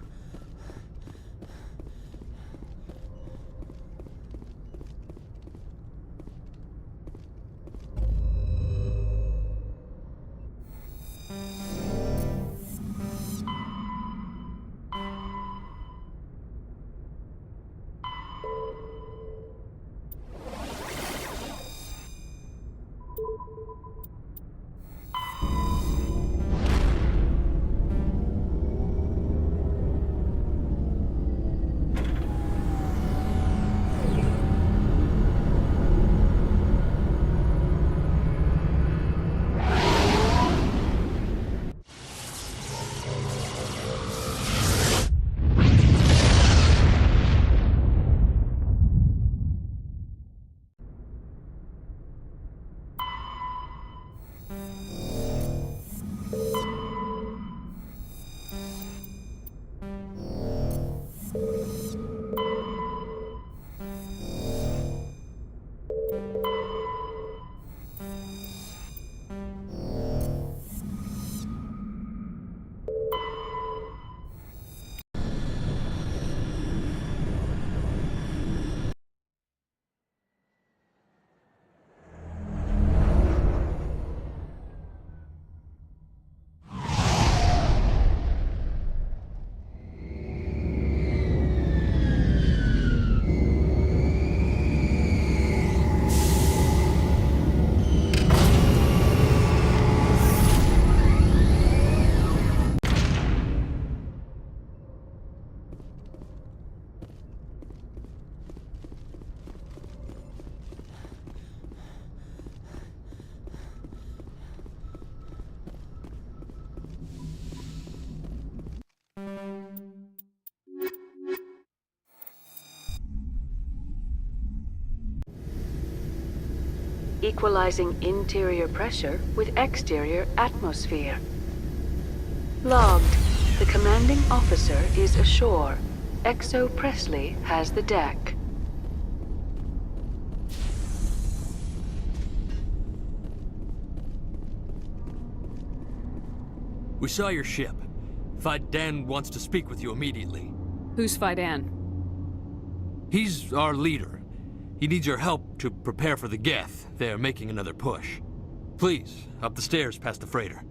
equalizing interior pressure with exterior atmosphere. Logged. The commanding officer is ashore. XO Presley has the deck. We saw your ship. Fidan wants to speak with you immediately. Who's Fidan? He's our leader. He needs your help to prepare for the Geth. They're making another push. Please, up the stairs past the freighter.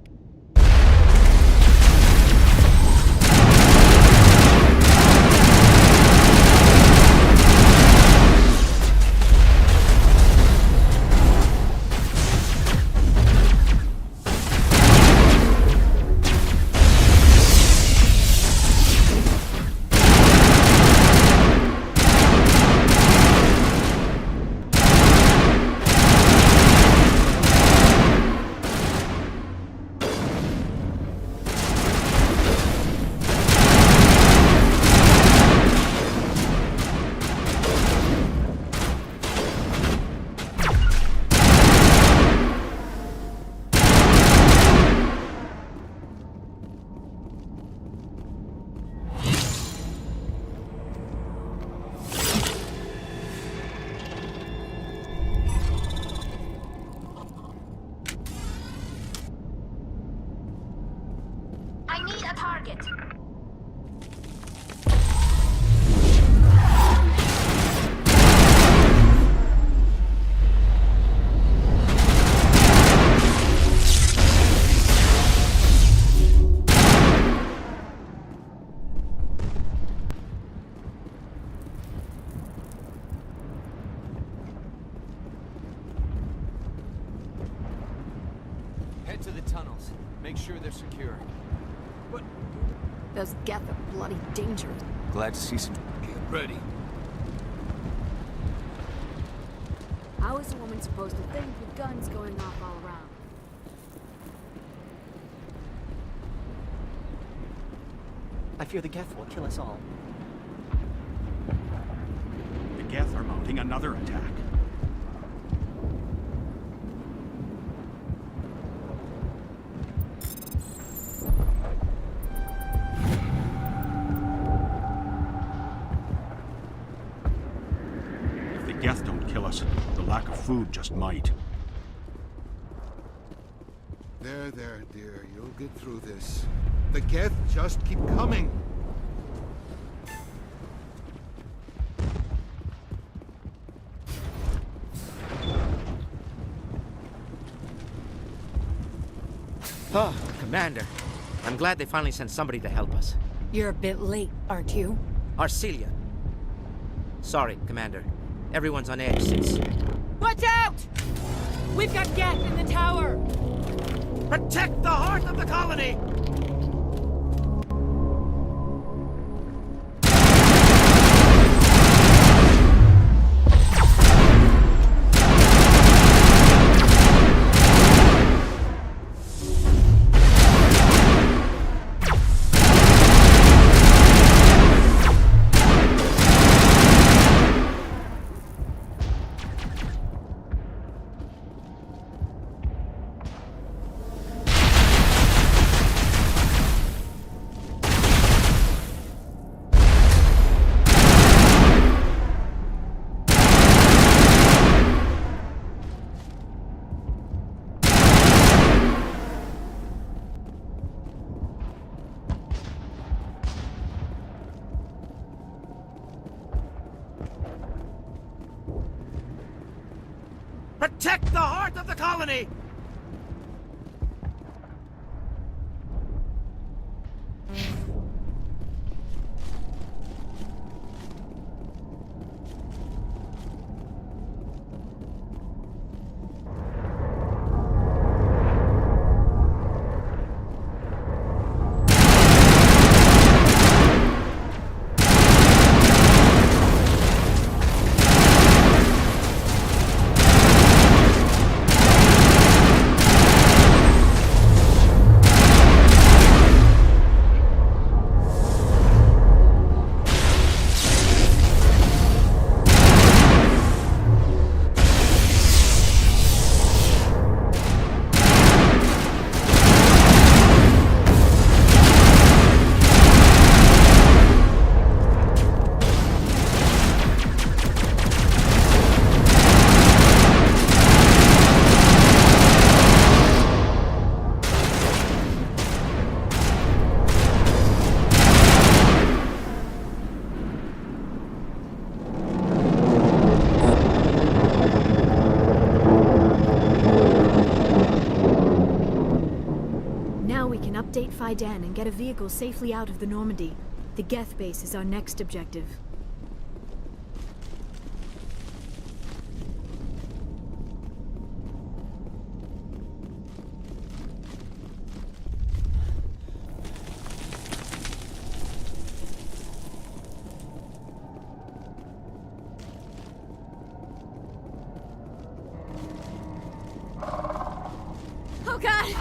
I need a target. Head to the tunnels. Make sure they're secure. Those Geth are bloody dangerous. Glad to see some... Get ready. How is a woman supposed to think with guns going off all around? I fear the Geth will kill us all. The Geth are mounting another attack. If the Geth don't kill us, the lack of food just might. There, dear. You'll get through this. The Geth just keep coming. Oh, Commander. I'm glad they finally sent somebody to help us. You're a bit late, aren't you? Arcelia. Sorry, Commander. Everyone's on edge since... Watch out! We've got Geth in the tower! Protect the heart of the colony! Protect the heart of the colony! Now we can update Faidan and get a vehicle safely out of the Normandy. The Geth base is our next objective. Oh god!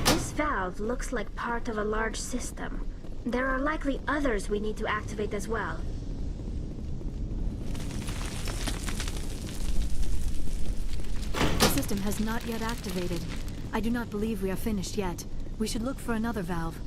This valve looks like part of a large system. There are likely others we need to activate as well. The system has not yet activated. I do not believe we are finished yet. We should look for another valve.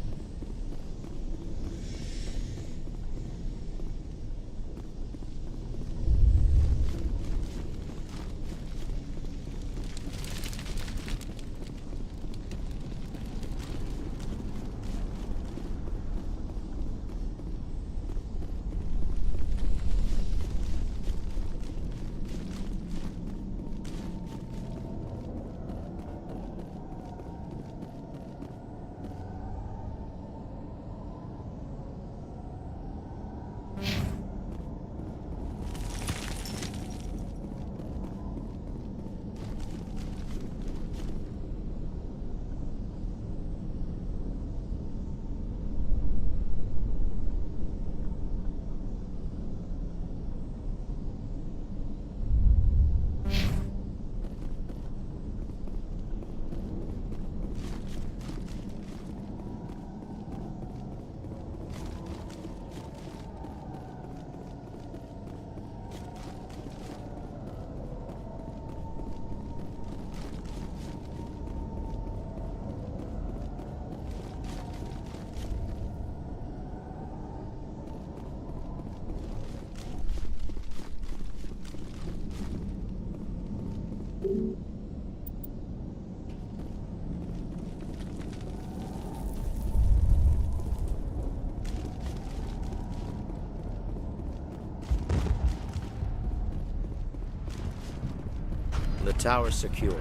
The tower's secure.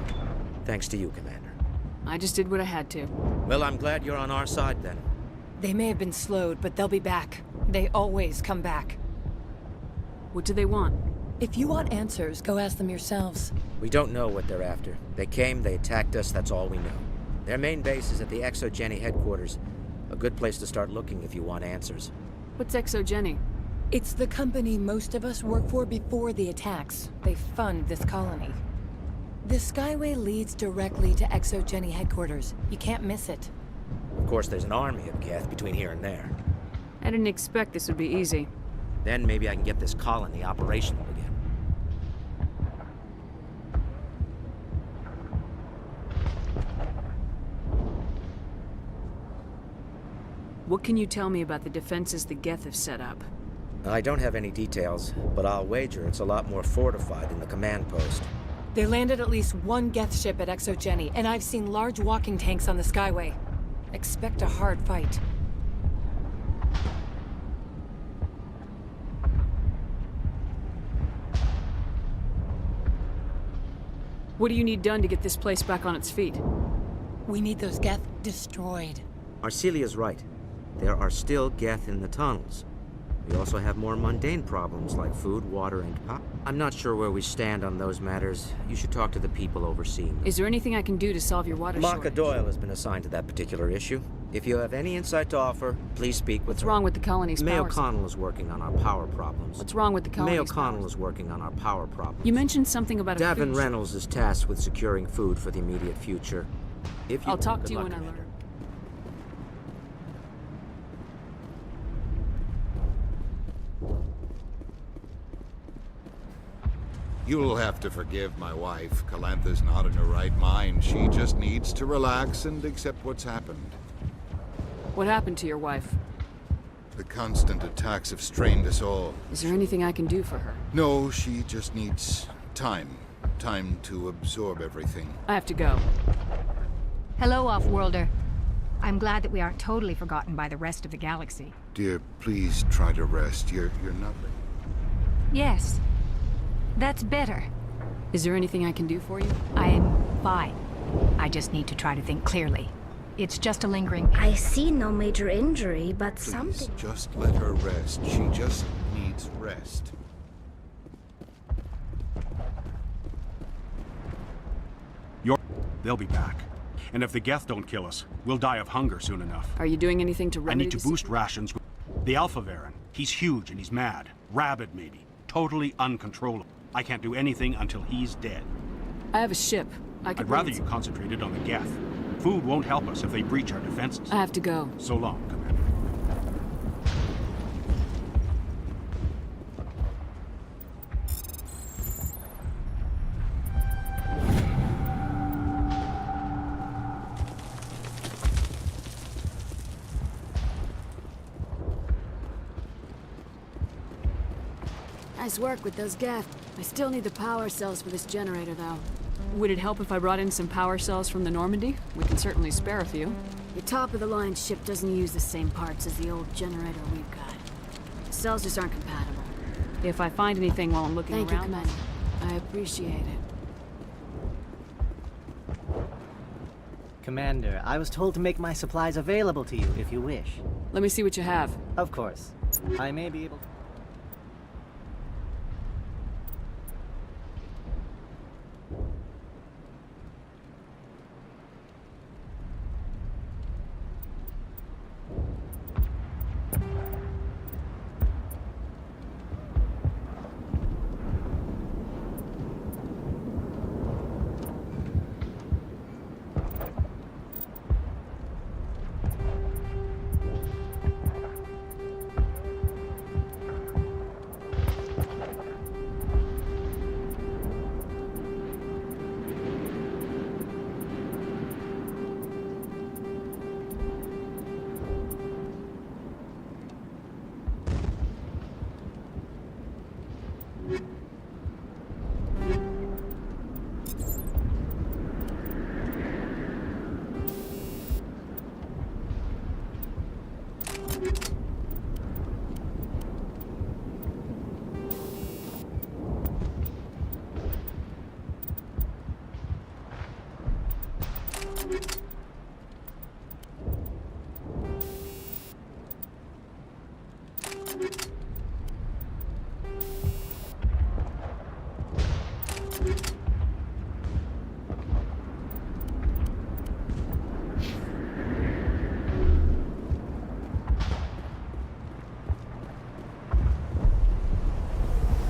Thanks to you, Commander. I just did what I had to. Well, I'm glad you're on our side, then. They may have been slowed, but they'll be back. They always come back. What do they want? If you want answers, go ask them yourselves. We don't know what they're after. They came, they attacked us, that's all we know. Their main base is at the Exogeny headquarters. A good place to start looking if you want answers. What's Exogeny? It's the company most of us worked for before the attacks. They fund this colony. The Skyway leads directly to Exogeny headquarters. You can't miss it. Of course, there's an army of Geth between here and there. I didn't expect this would be easy. Then maybe I can get this colony operational again. What can you tell me about the defenses the Geth have set up? I don't have any details, but I'll wager it's a lot more fortified than the command post. They landed at least one Geth ship at Exogeny, and I've seen large walking tanks on the Skyway. Expect a hard fight. What do you need done to get this place back on its feet? We need those Geth destroyed. Arcelia's right. There are still Geth in the tunnels. We also have more mundane problems like food, water, and power. I'm not sure where we stand on those matters. You should talk to the people overseeing them. Is there anything I can do to solve your water Marka shortage? Doyle has been assigned to that particular issue. If you have any insight to offer, please speak with What's her. wrong with the colony's May power O'Connell is working on our power problems. What's wrong with the colony's May O'Connell is working on our power problems. You mentioned something about a Davin food Reynolds is tasked with securing food for the immediate future. If you... I'll talk Good to you luck, when I Commander. learn. You'll have to forgive my wife. Calantha's not in her right mind. She just needs to relax and accept what's happened. What happened to your wife? The constant attacks have strained us all. Is there anything I can do for her? No, she just needs time. Time to absorb everything. I have to go. Hello, Off-Worlder. I'm glad that we aren't totally forgotten by the rest of the galaxy. Dear, please try to rest. You're not... Yes. That's better. Is there anything I can do for you? I'm fine. I just need to try to think clearly. It's just a lingering... I see no major injury, but Please, something... just let her rest. She just needs rest. They'll be back. And if the Geth don't kill us, we'll die of hunger soon enough. Are you doing anything to I remedy need to the boost rations. The Alpha Baron, he's huge and he's mad. Rabid, maybe. Totally uncontrollable. I can't do anything until he's dead. I have a ship. I'd rather you concentrated on the Geth. Food won't help us if they breach our defenses. I have to go. So long, Commander. Nice work with those Geth. I still need the power cells for this generator, though. Would it help if I brought in some power cells from the Normandy? We can certainly spare a few. The top-of-the-line ship doesn't use the same parts as the old generator we've got. The cells just aren't compatible. If I find anything while I'm looking around... Thank you, Commander. I appreciate it. Commander, I was told to make my supplies available to you if you wish. Let me see what you have. Of course. I may be able to...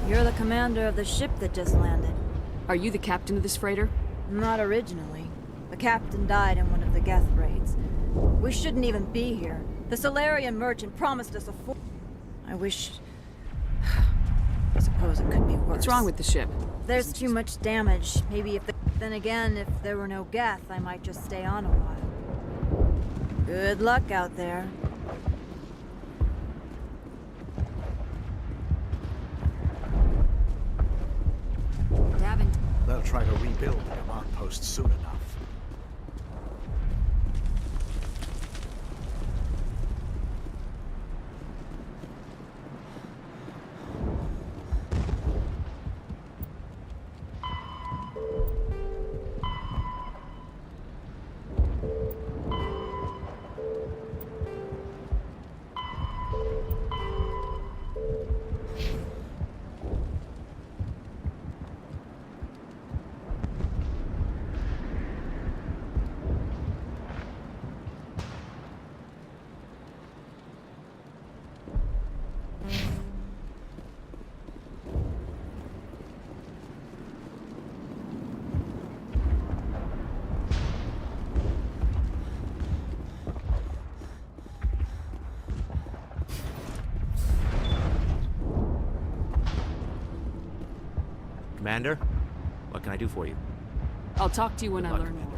You're the commander of the ship that just landed. Are you the captain of this freighter? Not originally. The captain died in one of the Geth raids. We shouldn't even be here. The Solarian merchant promised us a I wish... I suppose it could be worse. What's wrong with the ship? There's too much damage. Maybe if... Then again, if there were no Geth, I might just stay on a while. Good luck out there. They'll try to rebuild the command post soon enough. Commander, what can I do for you? I'll talk to you when I learn more.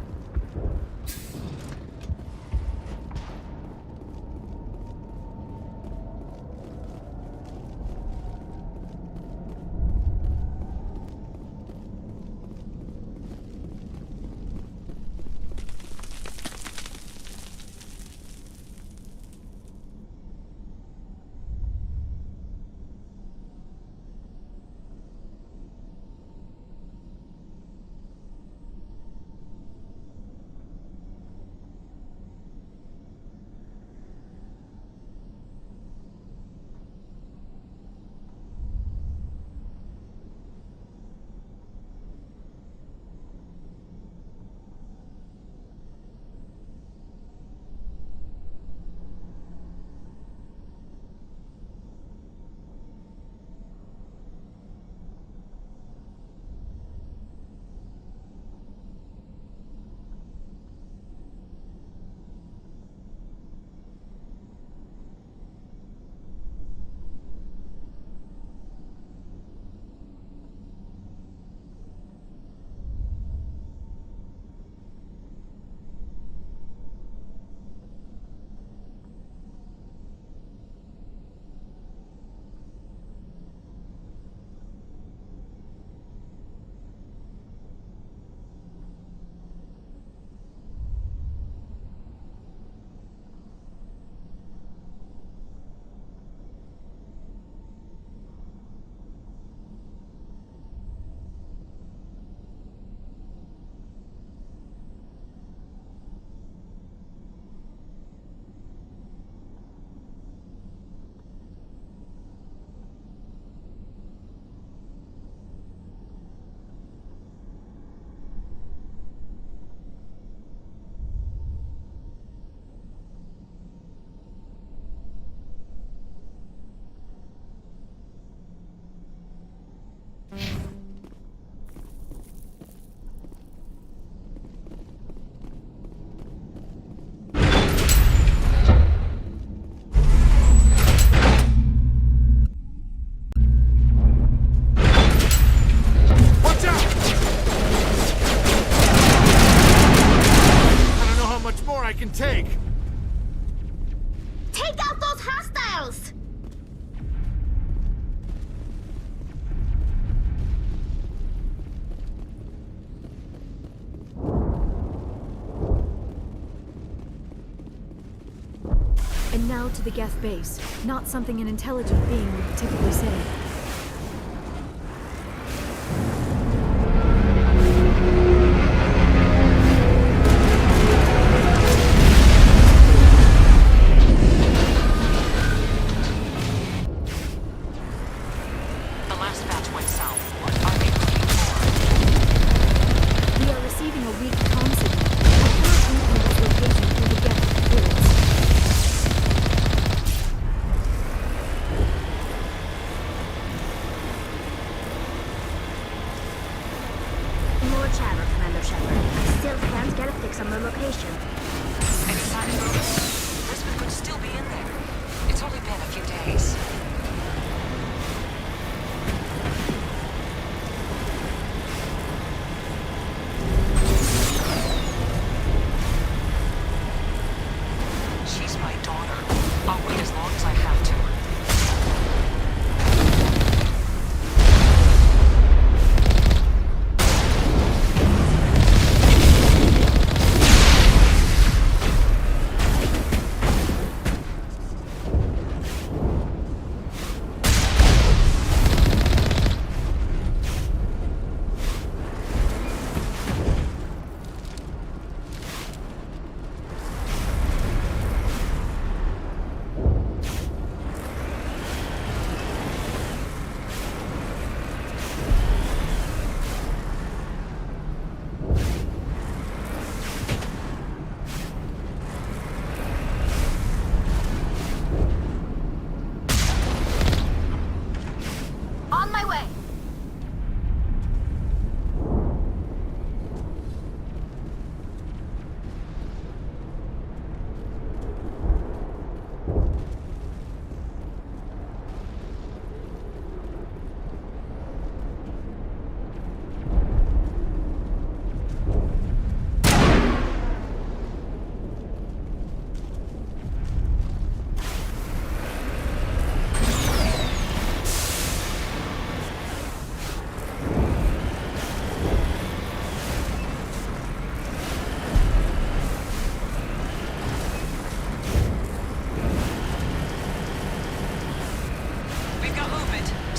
And now to the Geth base. Not something an intelligent being would typically say.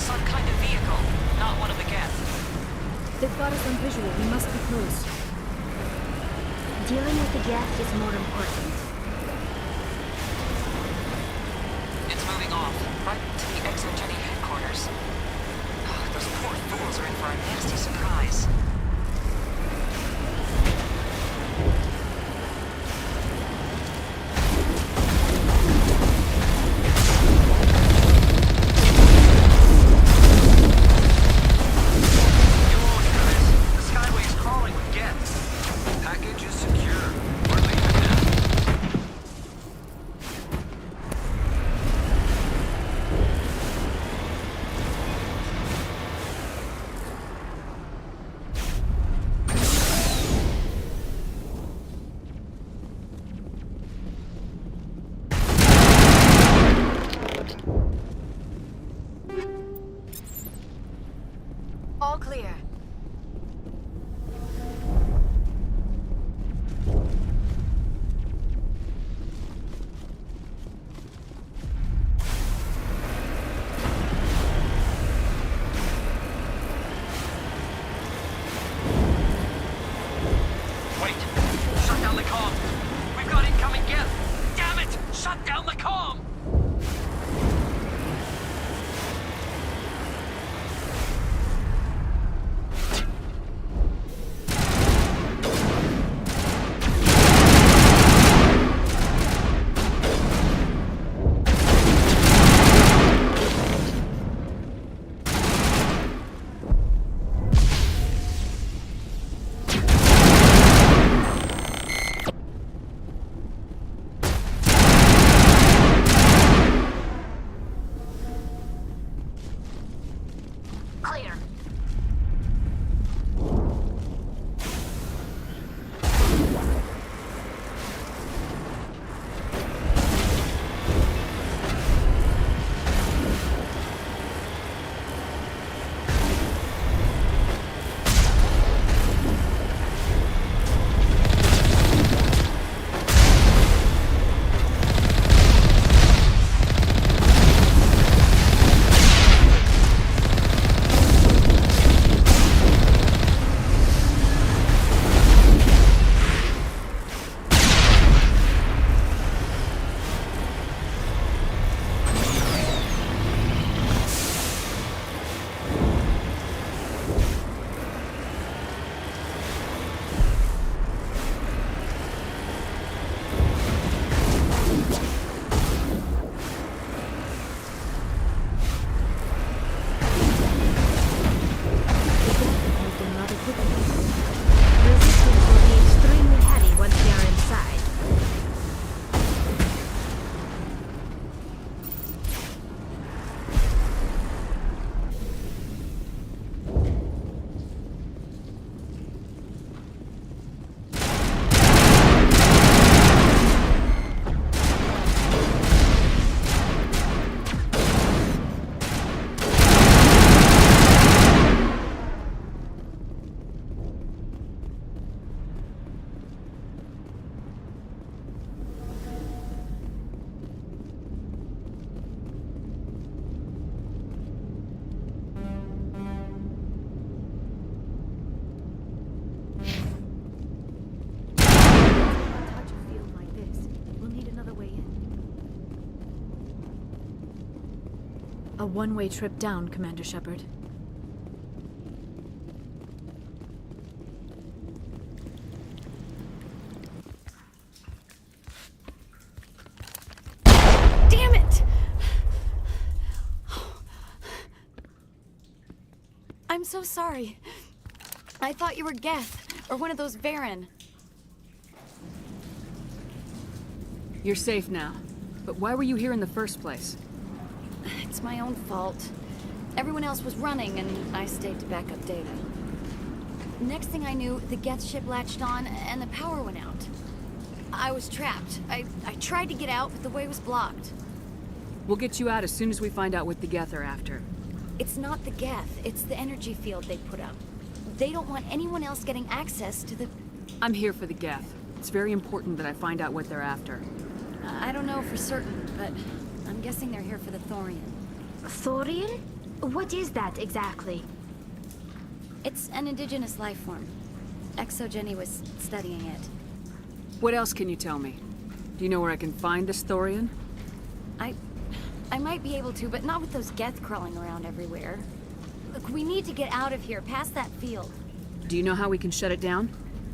some kind of vehicle, not one of the Geth. They've got us on visual. We must be close. Dealing with the Geth is more important. It's moving off, right to the ExoGeni headquarters. Oh, those poor fools are in for a nasty surprise. All clear. Wait! Shut down the comm! We've got incoming Geth! Damn it! Shut down the comm! Clear. Resistance will be extremely heavy once we are inside. Touch a field like this. We'll need another way in. A one-way trip down, Commander Shepard. Damn it! I'm so sorry. I thought you were Geth, or one of those Varen. You're safe now. But why were you here in the first place? It's my own fault. Everyone else was running, and I stayed to back up data. Next thing I knew, the Geth ship latched on, and the power went out. I was trapped. I tried to get out, but the way was blocked. We'll get you out as soon as we find out what the Geth are after. It's not the Geth, it's the energy field they put up. They don't want anyone else getting access to the... I'm here for the Geth. It's very important that I find out what they're after. I don't know for certain, but I'm guessing they're here for the Thorian. Thorian? What is that exactly? It's an indigenous life form. ExoJenny was studying it. What else can you tell me? Do you know where I can find this Thorian? I might be able to, but not with those Geth crawling around everywhere. Look, we need to get out of here, past that field. Do you know how we can shut it down?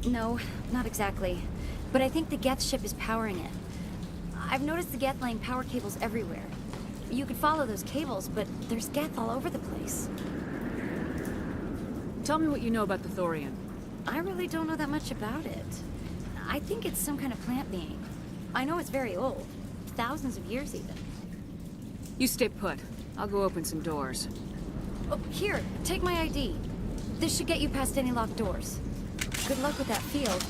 No, not exactly. But I think the Geth ship is powering it. I've noticed the Geth laying power cables everywhere. You could follow those cables, but there's Geth all over the place. Tell me what you know about the Thorian. I really don't know that much about it. I think it's some kind of plant being. I know it's very old. Thousands of years, even. You stay put. I'll go open some doors. Oh, here, take my ID. This should get you past any locked doors. Good luck with that field.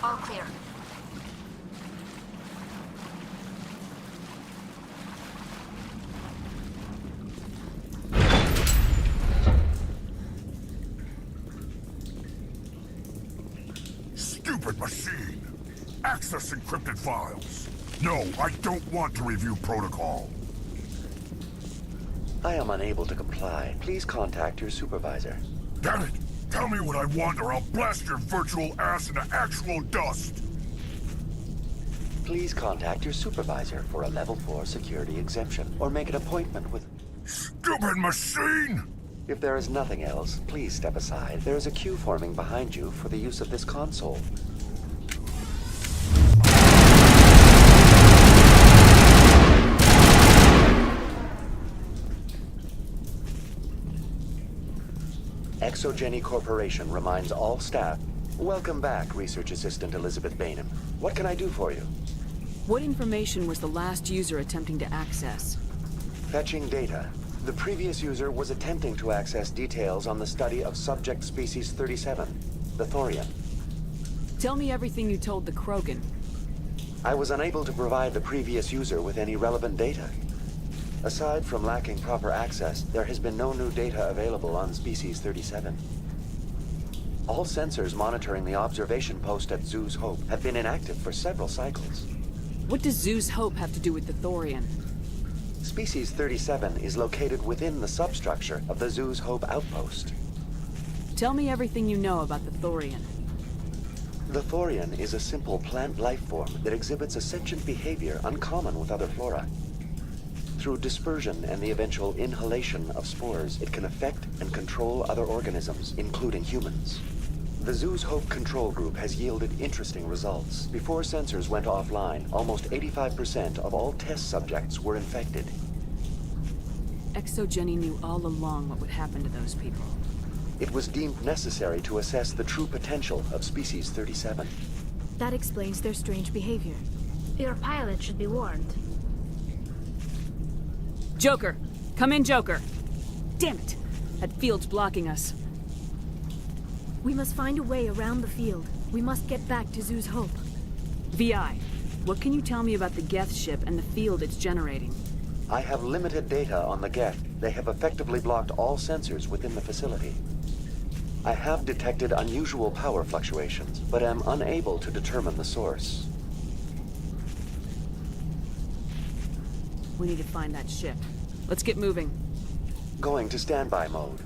All clear. Stupid machine! Access encrypted files! No, I don't want to review protocol. I am unable to comply. Please contact your supervisor. Damn it! Tell me what I want or I'll blast your virtual ass into actual dust! Please contact your supervisor for a level 4 security exemption, or make an appointment with... Stupid machine! If there is nothing else, please step aside. There is a queue forming behind you for the use of this console. Exogeny Corporation reminds all staff. Welcome back, Research Assistant Elizabeth Bainham. What can I do for you? What information was the last user attempting to access? Fetching data. The previous user was attempting to access details on the study of subject species 37, the Thorian. Tell me everything you told the Krogan. I was unable to provide the previous user with any relevant data. Aside from lacking proper access, there has been no new data available on species 37. All sensors monitoring the observation post at Zoo's Hope have been inactive for several cycles. What does Zoo's Hope have to do with the Thorian? Species 37 is located within the substructure of the Zoo's Hope outpost. Tell me everything you know about the Thorian. The Thorian is a simple plant life form that exhibits a sentient behavior uncommon with other flora. Through dispersion and the eventual inhalation of spores, it can affect and control other organisms, including humans. The Zoo's Hope control group has yielded interesting results. Before sensors went offline, almost 85% of all test subjects were infected. Exogeny knew all along what would happen to those people. It was deemed necessary to assess the true potential of species 37. That explains their strange behavior. Your pilot should be warned. Joker! Come in, Joker! Damn it! That field's blocking us. We must find a way around the field. We must get back to Zoo's Hope. VI, what can you tell me about the Geth ship and the field it's generating? I have limited data on the Geth. They have effectively blocked all sensors within the facility. I have detected unusual power fluctuations, but am unable to determine the source. We need to find that ship. Let's get moving. Going to standby mode.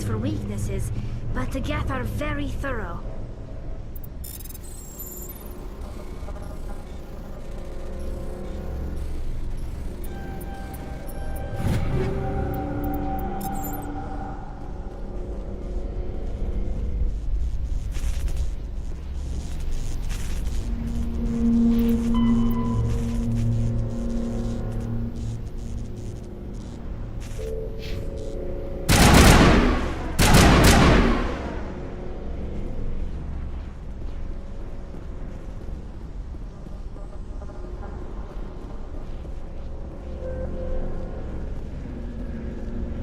For weaknesses, but the Geth are very thorough.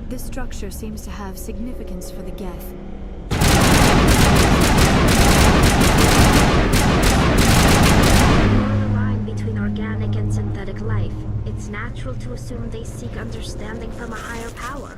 This structure seems to have significance for the Geth. The line between organic and synthetic life. It's natural to assume they seek understanding from a higher power.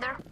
Commander.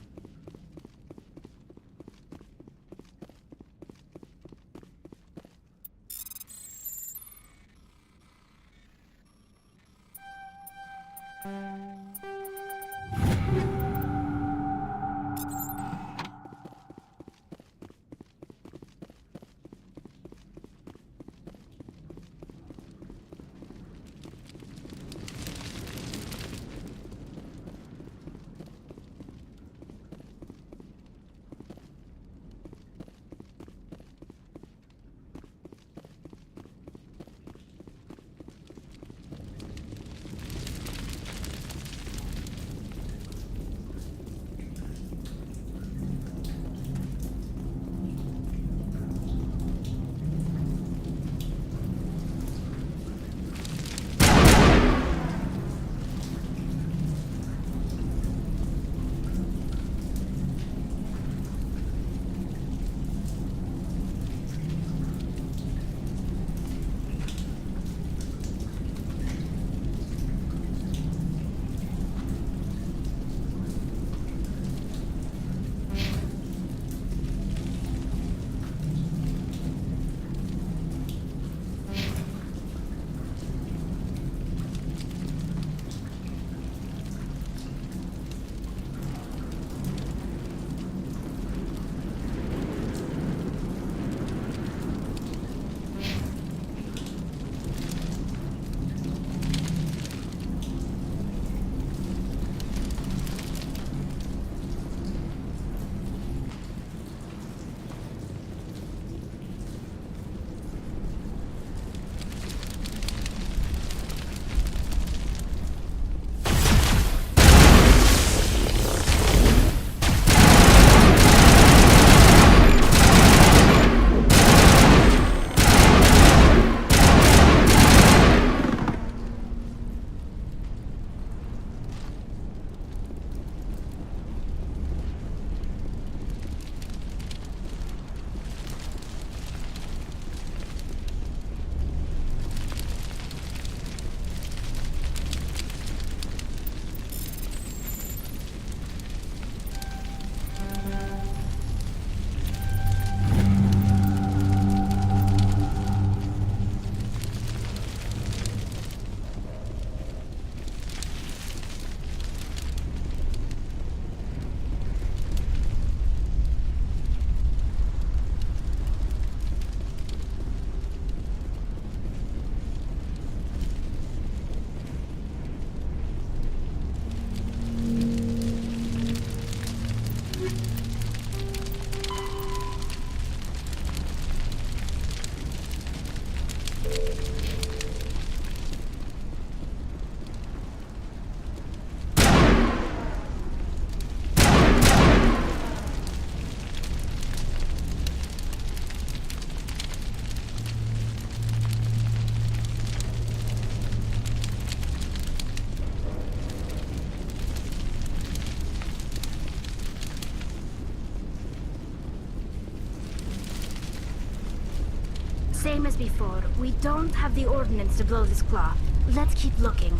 Same as before. We don't have the ordnance to blow this claw. Let's keep looking.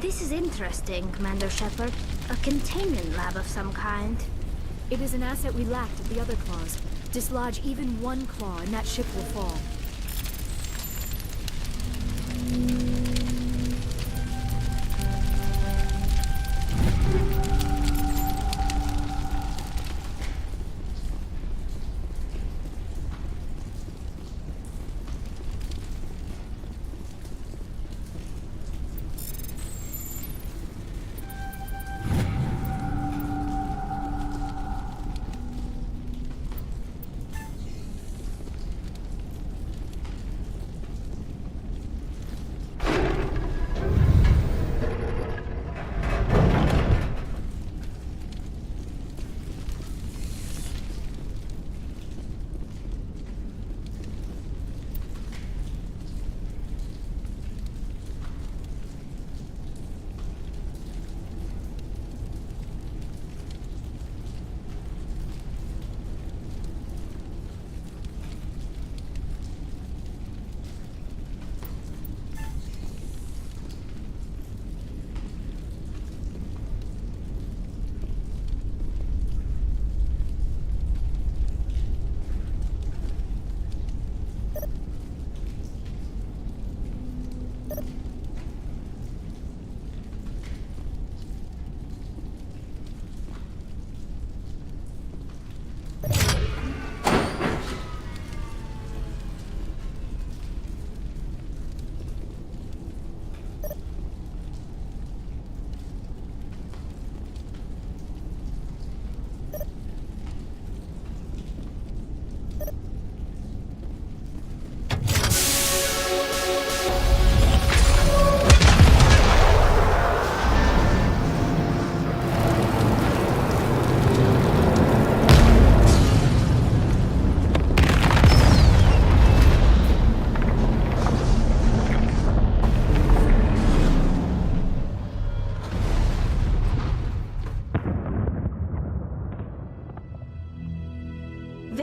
This is interesting, Commander Shepard. A containment lab of some kind. It is an asset we lacked at the other claws. Dislodge even one claw and that ship will fall.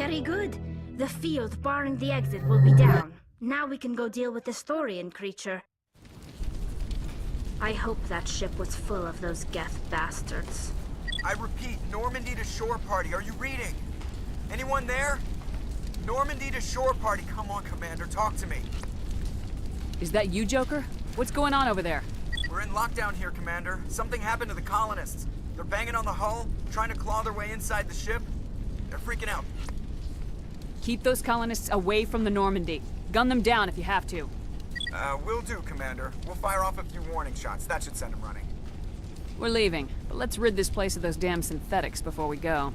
Very good. The field barring the exit will be down. Now we can go deal with this Thorian creature. I hope that ship was full of those Geth bastards. I repeat, Normandy to shore party. Are you reading? Anyone there? Normandy to shore party. Come on, Commander, talk to me. Is that you, Joker? What's going on over there? We're in lockdown here, Commander. Something happened to the colonists. They're banging on the hull, trying to claw their way inside the ship. They're freaking out. Keep those colonists away from the Normandy. Gun them down if you have to. Will do, Commander. We'll fire off a few warning shots. That should send them running. We're leaving, but let's rid this place of those damn synthetics before we go.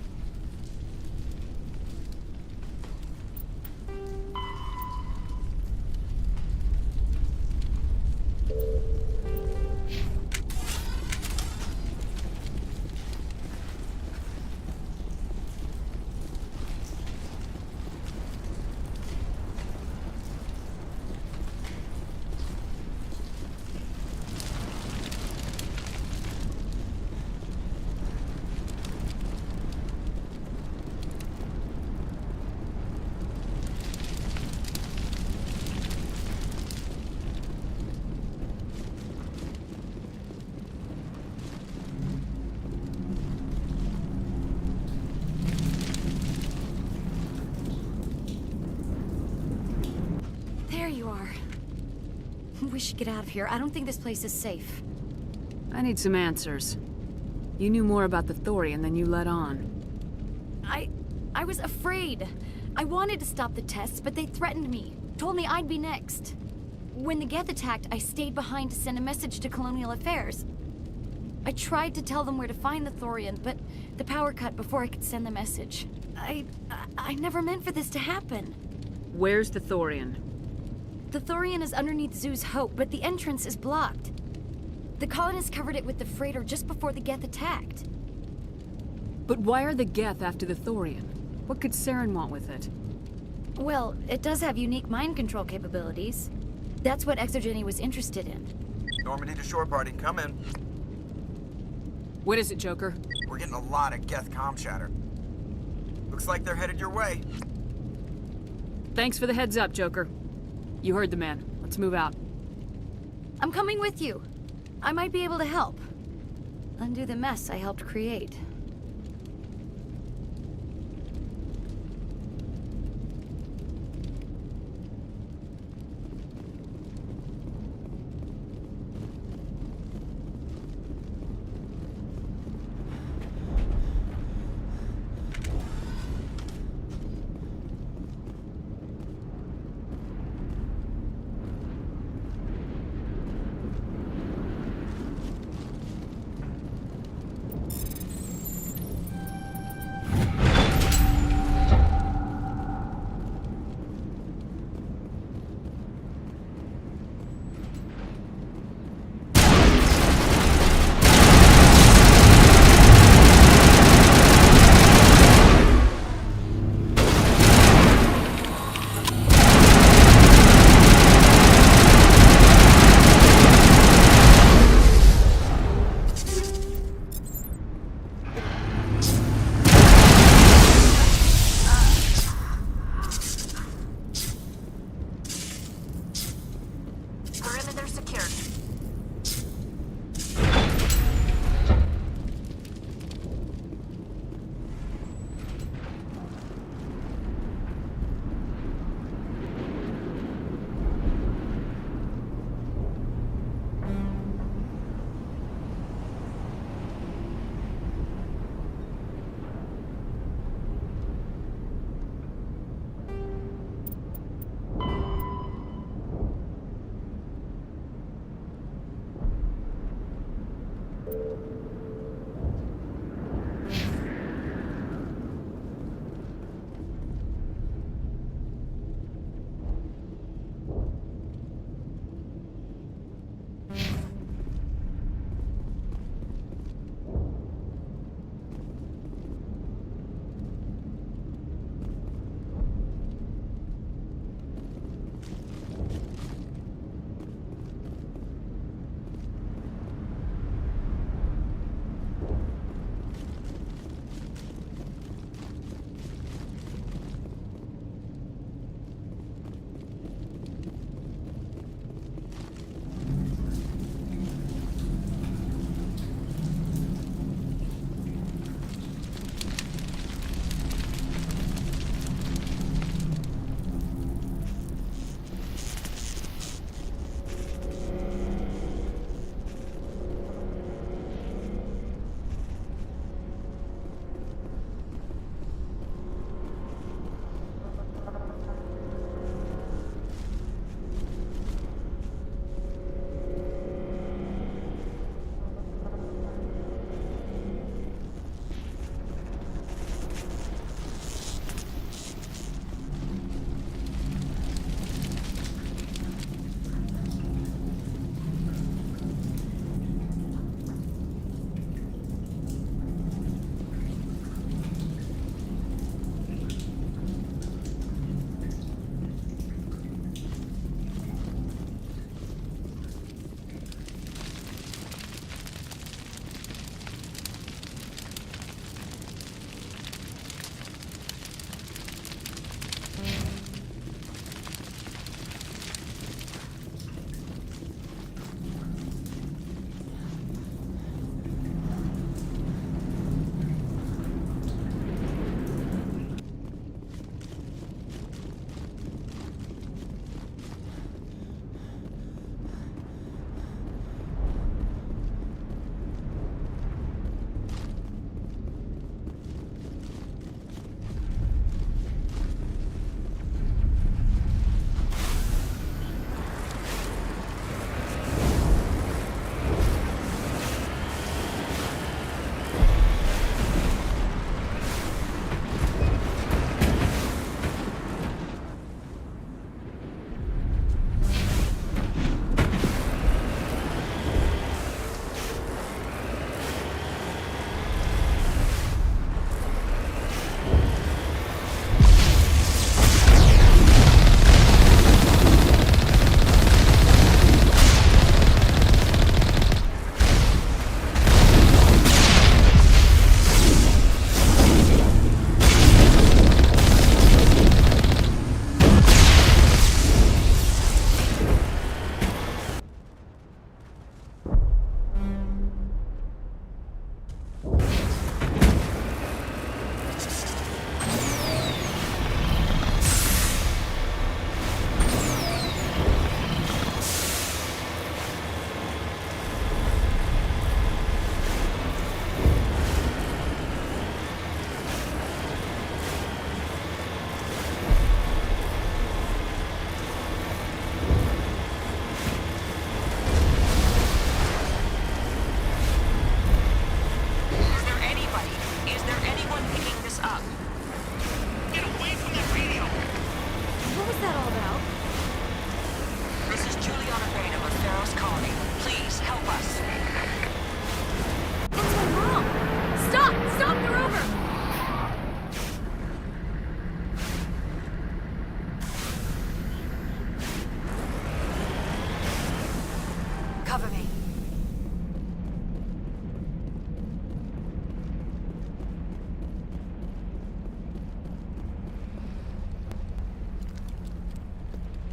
There you are. We should get out of here. I don't think this place is safe. I need some answers. You knew more about the Thorian than you let on. I was afraid. I wanted to stop the tests, but they threatened me. Told me I'd be next. When the Geth attacked, I stayed behind to send a message to Colonial Affairs. I tried to tell them where to find the Thorian, but the power cut before I could send the message. I never meant for this to happen. Where's the Thorian? The Thorian is underneath Zoo's Hope, but the entrance is blocked. The colonists covered it with the freighter just before the Geth attacked. But why are the Geth after the Thorian? What could Saren want with it? Well, it does have unique mind control capabilities. That's what Exogeny was interested in. Normandy to shore party, come in. What is it, Joker? We're getting a lot of Geth comm chatter. Looks like they're headed your way. Thanks for the heads up, Joker. You heard the man. Let's move out. I'm coming with you. I might be able to help. Undo the mess I helped create.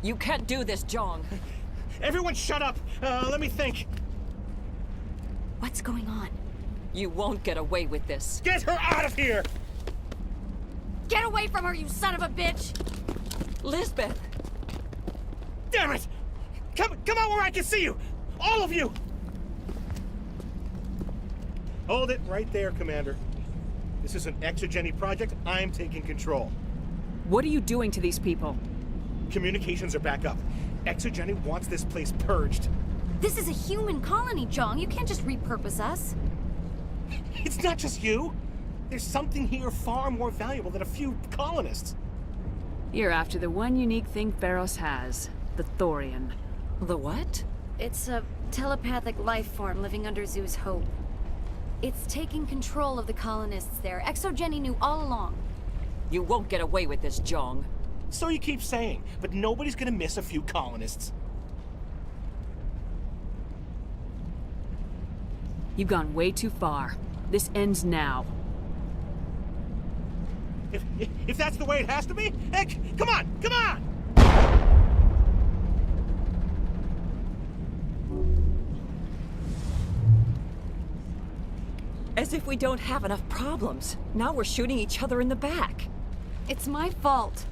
You can't do this, Jong. Everyone shut up! Let me think. What's going on? You won't get away with this. Get her out of here! Get away from her, you son of a bitch! Lisbeth! Damn it! Come out where I can see you! All of you! Hold it right there, Commander. This is an exogeny project. I'm taking control. What are you doing to these people? Communications are back up. Exogeny wants this place purged. This is a human colony, Jong. You can't just repurpose us. It's not just you. There's something here far more valuable than a few colonists. You're after the one unique thing Pharos has, the Thorian. The what? It's a telepathic life form living under Zoo's hope. It's taking control of the colonists there. Exogeny knew all along. You won't get away with this, Jong. So you keep saying, but nobody's gonna miss a few colonists. You've gone way too far. This ends now. If that's the way it has to be, heck, come on, come on! As if we don't have enough problems. Now we're shooting each other in the back. It's my fault.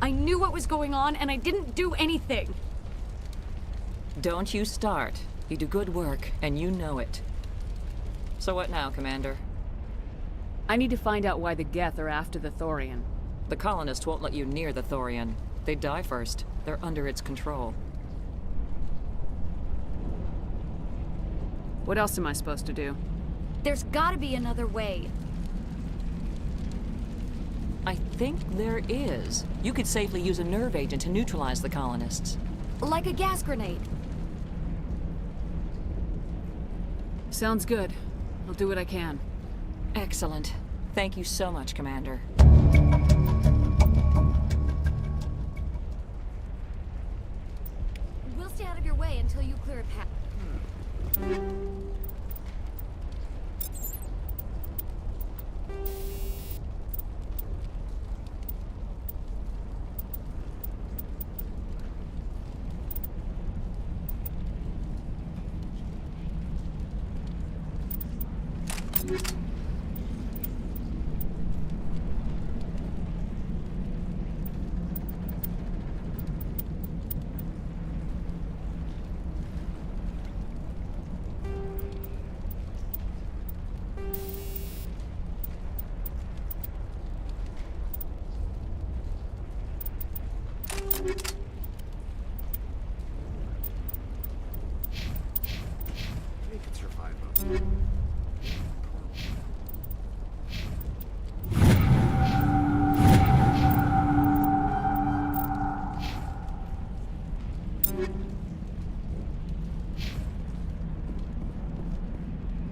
I knew what was going on, and I didn't do anything. Don't you start. You do good work, and you know it. So what now, Commander? I need to find out why the Geth are after the Thorian. The colonists won't let you near the Thorian. They die first. They're under its control. What else am I supposed to do? There's gotta be another way. I think there is. You could safely use a nerve agent to neutralize the colonists. Like a gas grenade. Sounds good. I'll do what I can. Excellent. Thank you so much, Commander. We'll stay out of your way until you clear a path.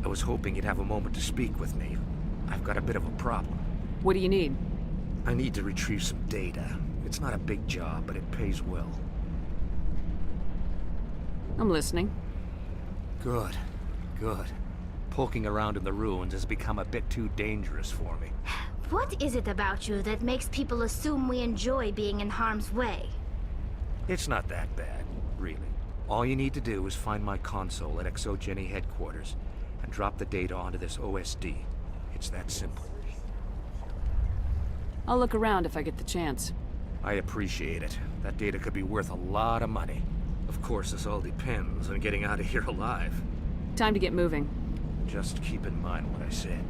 I was hoping you'd have a moment to speak with me. I've got a bit of a problem. What do you need? I need to retrieve some data. It's not a big job, but it pays well. I'm listening. Good. Good. Poking around in the ruins has become a bit too dangerous for me. What is it about you that makes people assume we enjoy being in harm's way? It's not that bad, really. All you need to do is find my console at Exogeny headquarters and drop the data onto this OSD. It's that simple. I'll look around if I get the chance. I appreciate it. That data could be worth a lot of money. Of course, this all depends on getting out of here alive. Time to get moving. Just keep in mind what I said.